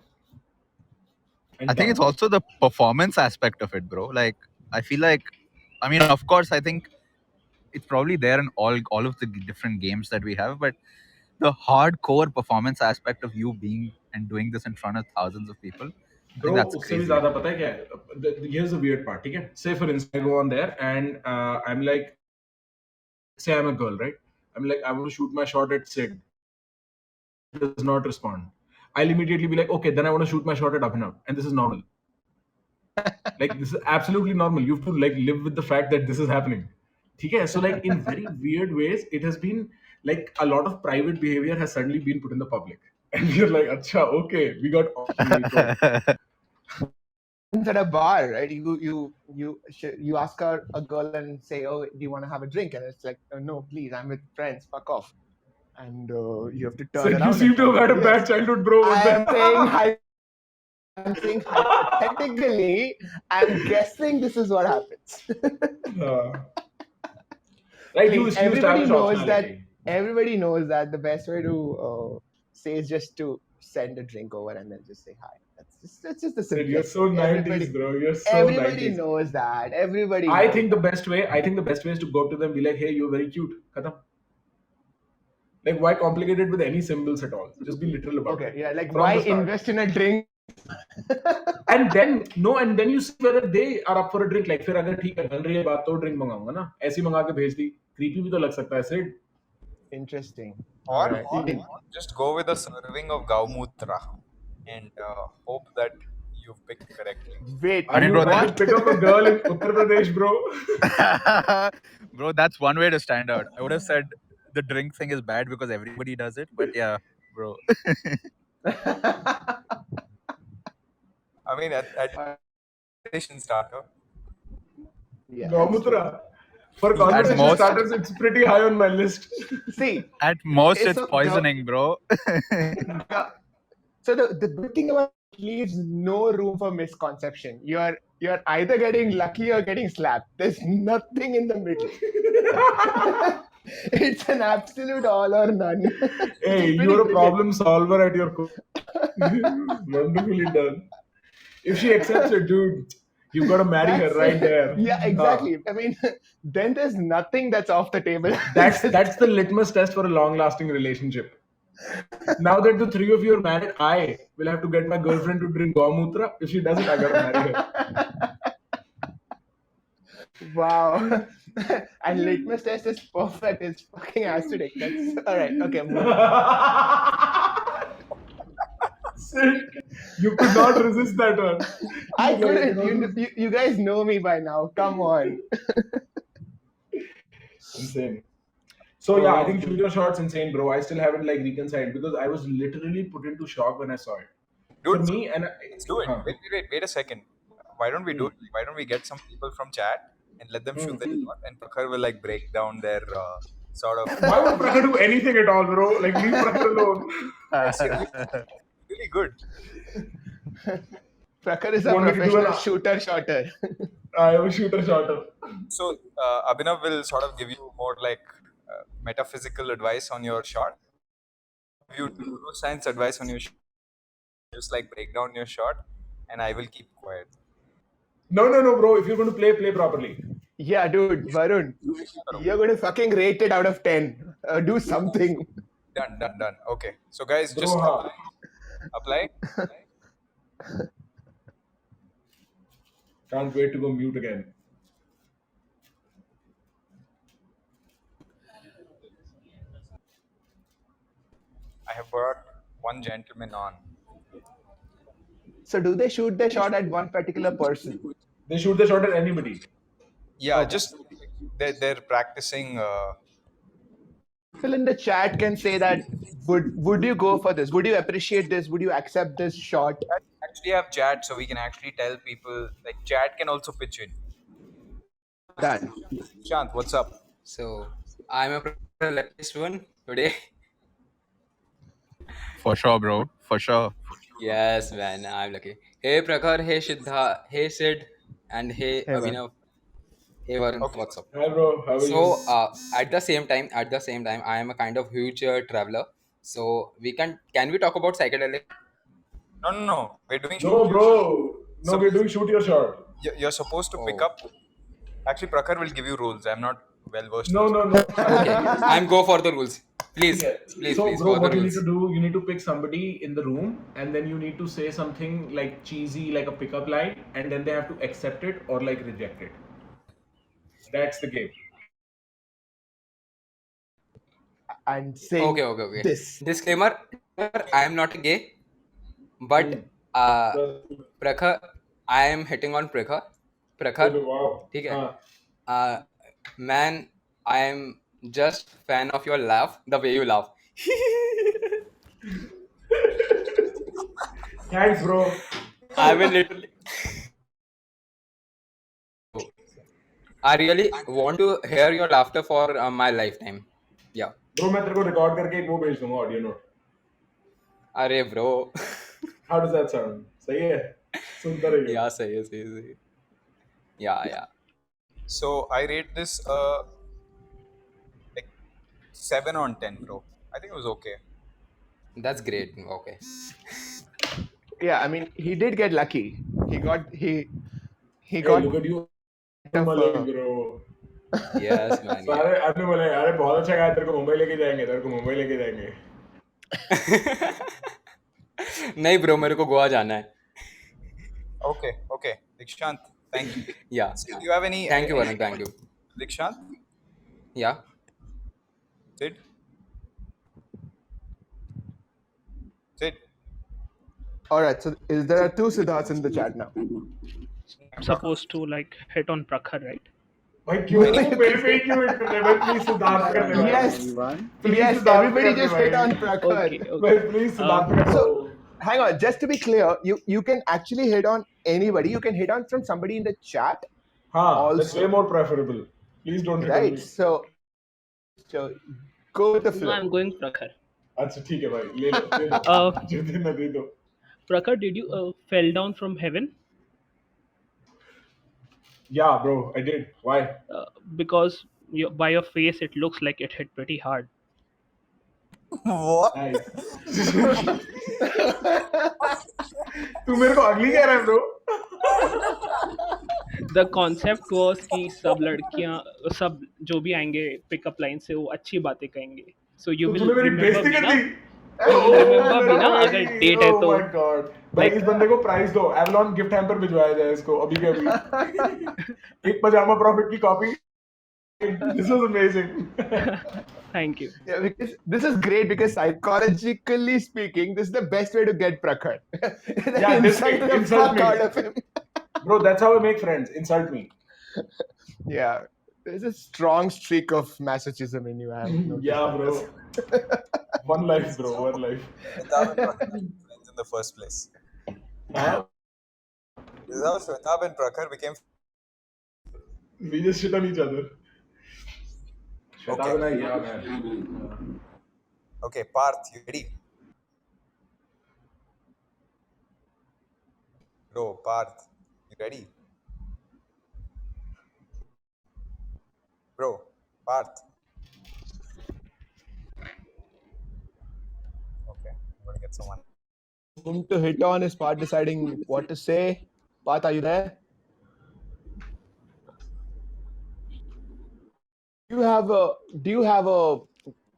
And I think it's dumb. also the performance aspect of it, bro. Like, I feel like, I mean, of course, I think it's probably there in all of the different games that we have, but the hardcore performance aspect of you being and doing this in front of thousands of people, I Bro, think that's उससे भी crazy. ज़्यादा पता है क्या है? Here's the weird part, ठीक है? Say for instance, I go on there and I'm like, say I'm a girl, right? I'm like, I want to shoot my shot at Sid. He does not respond. I'll immediately be like, okay, then I want to shoot my shot at Abhinav, and this is normal. Like this is absolutely normal. You have to like live with the fact that this is happening. Okay? So like in very weird ways, it has been like a lot of private behavior has suddenly been put in the public, and you're like, acha, okay, we got It's at a bar, right? You ask a girl and say, "Oh, do you want to have a drink?" And it's like, "Oh, no, please, I'm with friends. Fuck off." And you have to turn So you around. seem and to have tell had a her, bad "Yes." childhood, bro. What I'm saying hypothetically, I'm guessing this is what happens. Right, See, you everybody establish knows that. optionality. Everybody knows that the best way to say is just to send a drink over and then just say hi. That's just the Sid, simplest. you're so way. 90s, bro. You're so Everybody 90s. knows that. Everybody. I knows think the that. best way is to go up to them, be like, hey, you're very cute. Khatam. Like, why complicate it with any symbols at all? Just be literal about it. Okay, yeah, like From why the start. invest in a drink? And then you see whether they are up for a drink. Like, फिर अगर ठीक है बन रही है बात तो drink मंगाऊंगा ना. ऐसी मंगा के भेज दी. Creepy भी तो लग सकता है, Sid. Interesting. or Alright. just go with a serving of Gaumutra and hope that you've picked correctly. Wait, Are you bro, trying to pick up a girl in Uttar Pradesh, bro? Bro, that's one way to stand out. I would have said the drink thing is bad because everybody does it, but yeah, bro. I mean, at conversation starter. yeah. Gaumutra. For conversation most- starters, it's pretty high on my list. See, At most, It's it's a- poisoning, bro. so the good thing about it leaves no room for misconception. You're either getting lucky or getting slapped. There's nothing in the middle. It's an absolute all or none. Hey, It's you're a pretty problem solver at your core. Wonderfully done. If she accepts it, dude, You've got to marry her right there. Yeah, exactly. I mean, then there's nothing that's off the table. That's the litmus test for a long-lasting relationship. Now that the three of you are married, I will have to get my girlfriend to drink Gaumutra. If she doesn't, I gotta marry her. Wow. And litmus test is perfect. It's fucking acidic. That's all right. Okay, moving on. Sick. You could not resist that one. I Like, couldn't. You guys know me by now. Come on. Insane. So yeah, I think Shoot Your Shot's insane, bro. I still haven't like reconciled because I was literally put into shock when I saw it. For Dude, me, and let's do it. Wait a second. Why don't we do it? Why don't we get some people from chat and let them shoot their shot, and Prakhar will like break down their sort of. Why would Prakhar do anything at all, bro? Like leave Prakhar alone. Really good. Prakhar is a Want me to do professional an- shooter. I am a shooter. So Abhinav will sort of give you more like metaphysical advice on your shot. Give you neuroscience advice on your shot. Just like break down your shot, and I will keep quiet. No, bro. If you're going to play properly. Yeah, dude, Varun, you're going to fucking rate it out of 10. Do something. Done. Okay. So guys, Bro, just huh? apply. Can't wait to go mute again. I have brought one gentleman on. So do they shoot their shot at one particular person? They shoot the shot at anybody. Yeah, just they're practicing. People in the chat can say that, would you go for this? Would you appreciate this? Would you accept this shot? Actually have chat, so we can actually tell people. Like chat can also pitch in. Done. Shant, what's up? So I'm a luckiest one today. For sure, bro. For sure. Yes, man, I'm lucky. Hey Prakhar, hey Siddha, hey Sid, and hey Hey, man. Abhinav. Hey Varun, Okay. what's up? Hi, bro. How are So you? at the same time, I am a kind of huge traveler. So can we talk about psychedelic? No. We're doing. No, bro. No, So- we're doing shoot your shot. You're supposed to pick Oh. up. Actually, Prakhar will give you rules. I'm not well versed. No. Okay, I'm go for the rules. Please, Okay. please, So, please, bro, for what the you need rules. to do, you need to pick somebody in the room, and then you need to say something like cheesy, like a pickup line, and then they have to accept it or like reject it. That's the game. And say Okay. this. Disclaimer: I am not gay, but Prakhar, I am hitting on Prakhar. Wow. ठीक है? Man, I am just fan of your laugh, the way you laugh. Thanks, bro. I will literally. I really want to hear your laughter for my lifetime. Yeah. Bro, मैं तेरे को record करके एक वो भेज दूंगा audio note. अरे bro. How does that sound? सही है? सुनता रहिए. Yeah, सही है. Yeah. So I rate this like 7 on 10, bro. I think it was okay. That's great. Okay. Yeah, I mean, he did get lucky. He got Hey, got look at you. of, Malay, bro. Yes, man. सारे आपने बोले अरे बहुत अच्छा गाया तेरे को मुंबई लेके जाएंगे नहीं ब्रो मेरे को गोवा जाना है. Okay. Dikshant, thank you. Yeah. Do you have any? Thank you, Varun. Thank you. Dikshant, Yeah. Sid. all right. So there are two Siddharths in the chat now. Supposed to like hit on Prakhar, right? भाई क्यों मेरे पे ही क्यों hit कर रहे भाई please Siddharth करने भाई Yes, Please, yes. Siddharth Everybody करने just भाई. hit on Prakhar. Okay. भाई प्लीज सिद्धार्थ कर So, दो hang on. Just to be clear, you can actually hit on anybody. You can hit on from somebody in the chat, हाँ that's Also- way more preferable please don't hit on right? me So go with the No, flow. I'm going Prakhar. अच्छा ठीक है भाई ले लो जो देना दे दो Prakhar, did you fell down from heaven? yeah bro I did why Because by your face, it looks like it hit pretty hard. What? nice तू मेरे को अगली कह रहा है bro द कॉन्सेप्ट वाज कि सब लड़कियां सब जो भी आएंगे पिकअप लाइन से वो अच्छी बातें कहेंगे. सो यू तो विल तूने मेरी रिमेंबर बेइज्जती मी कर ना. दी. यू विल रिमेंबर मी मेरा ना भाई. अगर डेट है Oh तो. my God. भाई Like इस बंदे को प्राइस दो. एवलॉन गिफ्ट हैम्पर भिजवाया जाए इसको अभी के अभी. एक पजामा प्रॉफिट की copy. This was amazing. thank you. Yeah, because this is great because psychologically speaking, this is the best way to get Prakhar. Yeah, this Insult way, the insult fuck me. out of him. Bro, that's how I make friends. Insult me. Yeah, there's a strong streak of masochism in you. I have noticed Yeah, that. bro. One life, bro. One life. Shwetab and Prakhar became friends in the first place. Huh? This is how Shwetab and Prakhar became. We just shit on each other. Shwetab Okay. and I, yeah, man. Okay, Parth, you ready? Bro, Parth, you ready? Bro, Parth. Okay, I'm gonna get someone. Whom to hit on is Part deciding what to say. Part, are you there? Do you have a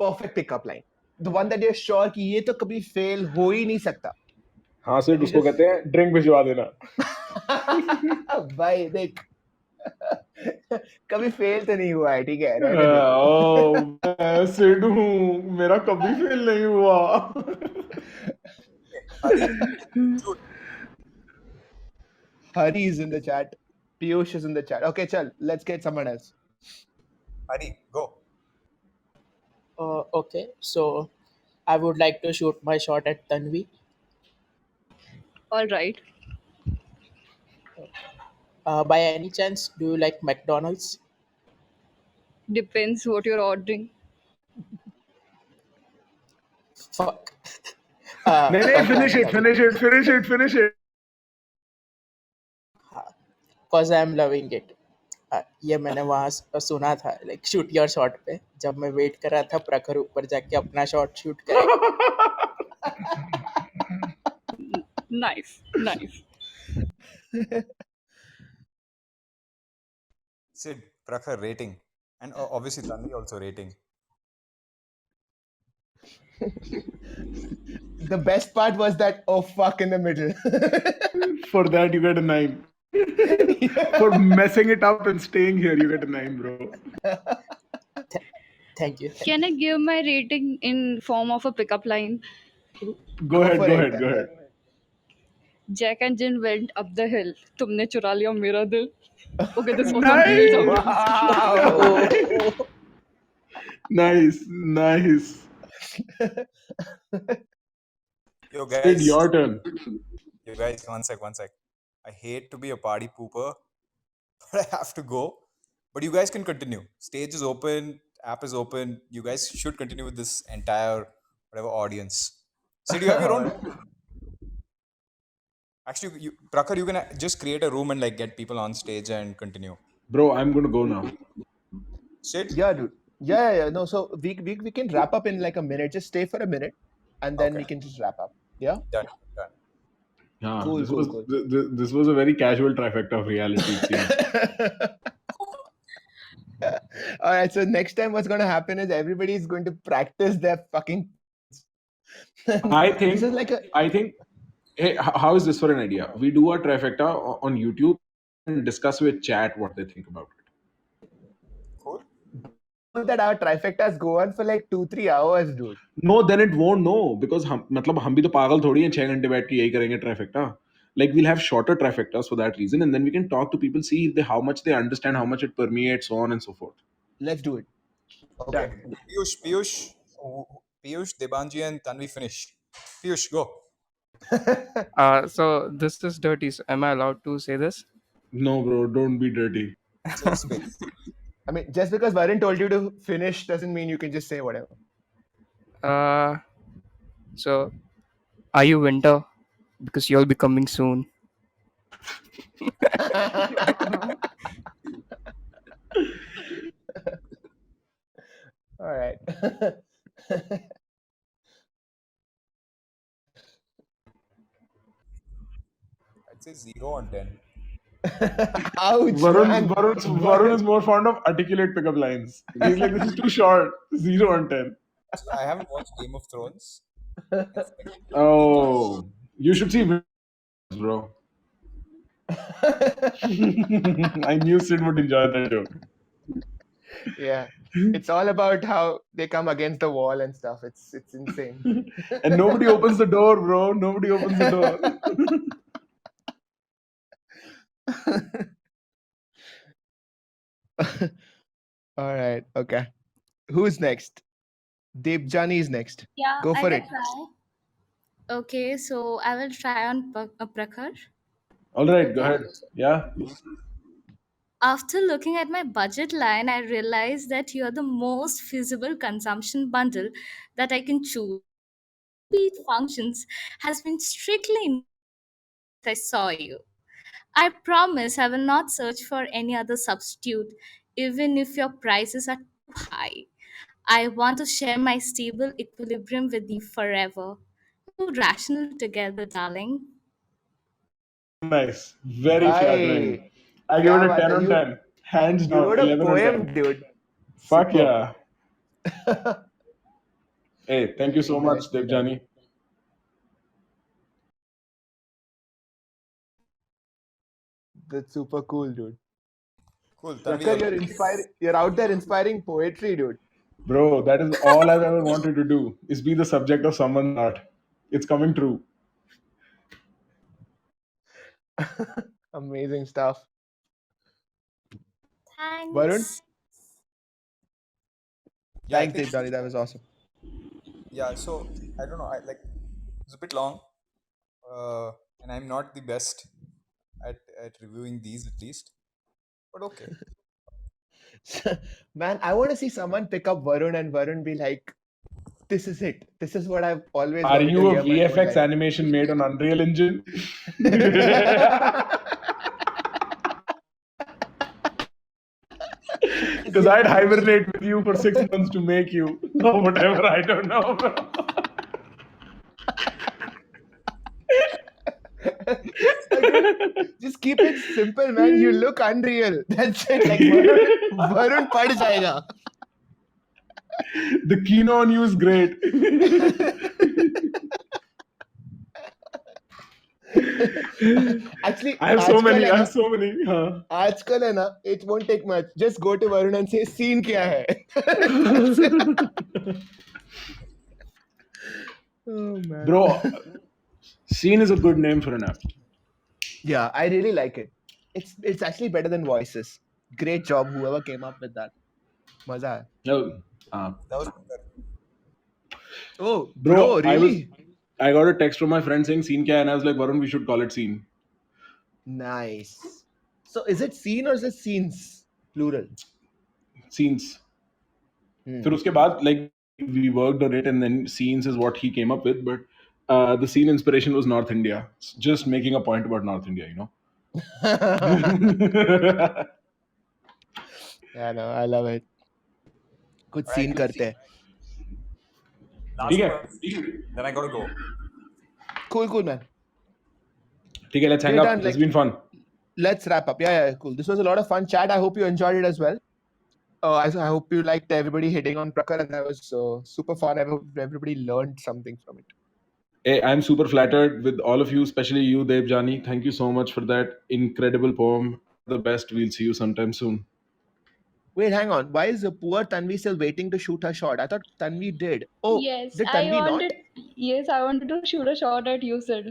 perfect pickup line? The one that you're sure कि ये तो कभी fail हो ही नहीं सकता. हाँ सिर्फ उसको कहते हैं ड्रिंक भिजवा देना. भाई देख कभी फेल तो नहीं हुआ है, ठीक है, रहने दे. मैं सिड हूँ, मेरा कभी फेल नहीं हुआ. Hari is in the chat. Piyush is in the chat. Okay, chal, let's get someone else. Hari, go. Okay, so I would like to shoot my shot at Tanvi. All right. By any chance, do you like McDonald's? Depends what you're ordering. Fuck. नहीं नहीं, finish it. Cause I'm loving it. ये मैंने वहाँ सुना था, like shoot your shot पे, जब मैं वेट कर रहा था प्रखर ऊपर जाके अपना शॉट शूट करे. Nice. Sid, Prakhar, rating. And obviously Tanvi also rating. The best part was that oh fuck in the middle. For that you get a 9. For messing it up and staying here, you get a 9, bro. Thank you. Can I give my rating in form of a pickup line? Go ahead. Jack and Jill went up the hill. तुमने चुरा लिया मेरा दिल. Okay, this was Nice. amazing. Nice. Yo Sid, guys, your turn. you guys, one sec. I hate to be a party pooper, but I have to go. But you guys can continue. Stage is open, app is open. You guys should continue with this entire whatever audience. Sid, you have your own. Actually, Prakhar, you can just create a room and like get people on stage and continue. Bro, I'm gonna go now. Sid? Yeah, dude. Yeah. No, so we can wrap up in like a minute. Just stay for a minute, and then we can just wrap up. Yeah. Done. Yeah, Cool. this was a very casual trifecta of reality. It seems. All right. So next time, what's going to happen is everybody is going to practice their fucking. I think. This is like a. Hey, how is this for an idea? We do a trifecta on YouTube and discuss with chat what they think about it. Cool. That our trifectas go on for like 2-3 hours, dude. No, then it won't know because हम भी तो पागल थोड़ी हैं 6 घंटे बैठ के यही करेंगे trifecta. Like we'll have shorter trifectas for that reason, and then we can talk to people, see how much they understand, how much it permeates, so on and so forth. Let's do it. Okay. Piyush, Debanji, and Tanvi finish. Piyush, go. So this is dirty. So am I allowed to say this? No, bro, don't be dirty. I mean, just because Varun told you to finish doesn't mean you can just say whatever. So are you winter? Because you'll be coming soon. All right. I'd say 0 on 10. Ouch, man. Varun is more fond of articulate pickup lines. He's like, this is too short. 0 on 10. So I haven't watched Game of Thrones. Oh, you should see bro. I knew Sid would enjoy that joke. Yeah. It's all about how they come against the wall and stuff. It's insane. And nobody opens the door, bro. Nobody opens the door. All right. Okay. Who's next? Debjani is next. Yeah, Go I for will it. try. Okay, so I will try on Prakhar. All right, go ahead. Yeah. After looking at my budget line, I realized that you are the most feasible consumption bundle that I can choose. Beat functions has been strictly I saw you. I promise I will not search for any other substitute, even if your prices are too high. I want to share my stable equilibrium with you forever. We're rational together, darling. Nice. Very flattering. Bhai, I give kya it a baat 10 hai. on 10. Hands You down, wrote a 11 on poem, 10. dude. Fuck Superb. yeah. Hey, thank you so much, Nicely done. Debjani. That's super cool, dude. Cool. Prakhar, you're out there inspiring poetry, dude. Bro, that is all I've ever wanted to do, is be the subject of someone's art. It's coming true. Amazing stuff. Thanks. Varun? Yeah, I Thanks, think- Debjani. That was awesome. Yeah, so I don't know. It's a bit long, and I'm not the best at reviewing these, at least. But okay. Man, I want to see someone pick up Varun and Varun be like, "This is it. This is what I've always Are wanted you to a hear my whole VFX life." animation made on Unreal Engine? Because I'd hibernate with you for 6 months to make you, or whatever. I don't know, bro. Just keep it simple, man. You look unreal. That's it. Like Varun pad jayega. The Kino on you is great. Actually, I have so many. Huh. आजकल है ना, it won't take much. Just go to Varun and say, "Scene क्या है?" Oh man. Bro, Scene is a good name for an app. Yeah, I really like it. It's actually better than Voices. Great job, whoever came up with that. Maza hai. No, That was Oh, bro, bro, really? I got a text from my friend saying Scene kya hai, and I was like, Varun, we should call it Scene. Nice. So is it scene or is it scenes? Plural. Scenes. फिर उसके बाद, like, we worked on it, and then Scenes is what he came up with, but the Scene inspiration was North India. Just making a point about North India, you know. Yeah, no, I love it. कुछ scene करते हैं. ठीक है. Then I gotta go. Cool, man. ठीक है, let's hang We're up. done, It's like- been fun. Let's wrap up. Yeah, cool. This was a lot of fun chat. I hope you enjoyed it as well. I hope you liked everybody hitting on Prakhar, and that was super fun. I hope everybody learned something from it. Hey, I'm super flattered with all of you, especially you, Debjani. Thank you so much for that incredible poem. The best. We'll see you sometime soon. Wait, hang on. Why is the poor Tanvi still waiting to shoot her shot? I thought Tanvi did. Oh, Yes, did I Tanvi not? wanted. Yes, I wanted to shoot a shot at you, Sid.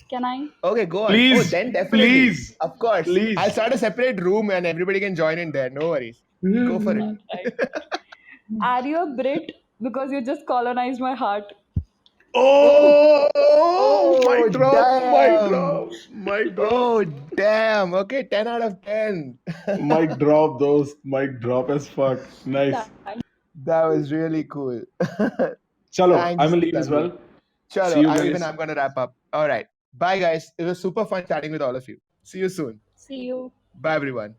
Can I? Okay, go on. Please, Oh, then definitely. please, Of course. please. I'll start a separate room and everybody can join in there. No worries. Go for it. Right. Are you a Brit? Because you just colonized my heart. Oh, mic drop, mic damn. drop, mic drop. Oh, damn. Okay, 10 out of 10. Mic drop those. Mic drop as fuck. Nice. That was really cool. Chalo, Thanks, I'm gonna leave as Tanvi. well. Chalo, See you I'm guys. going to wrap up. All right. Bye, guys. It was super fun chatting with all of you. See you soon. See you. Bye, everyone.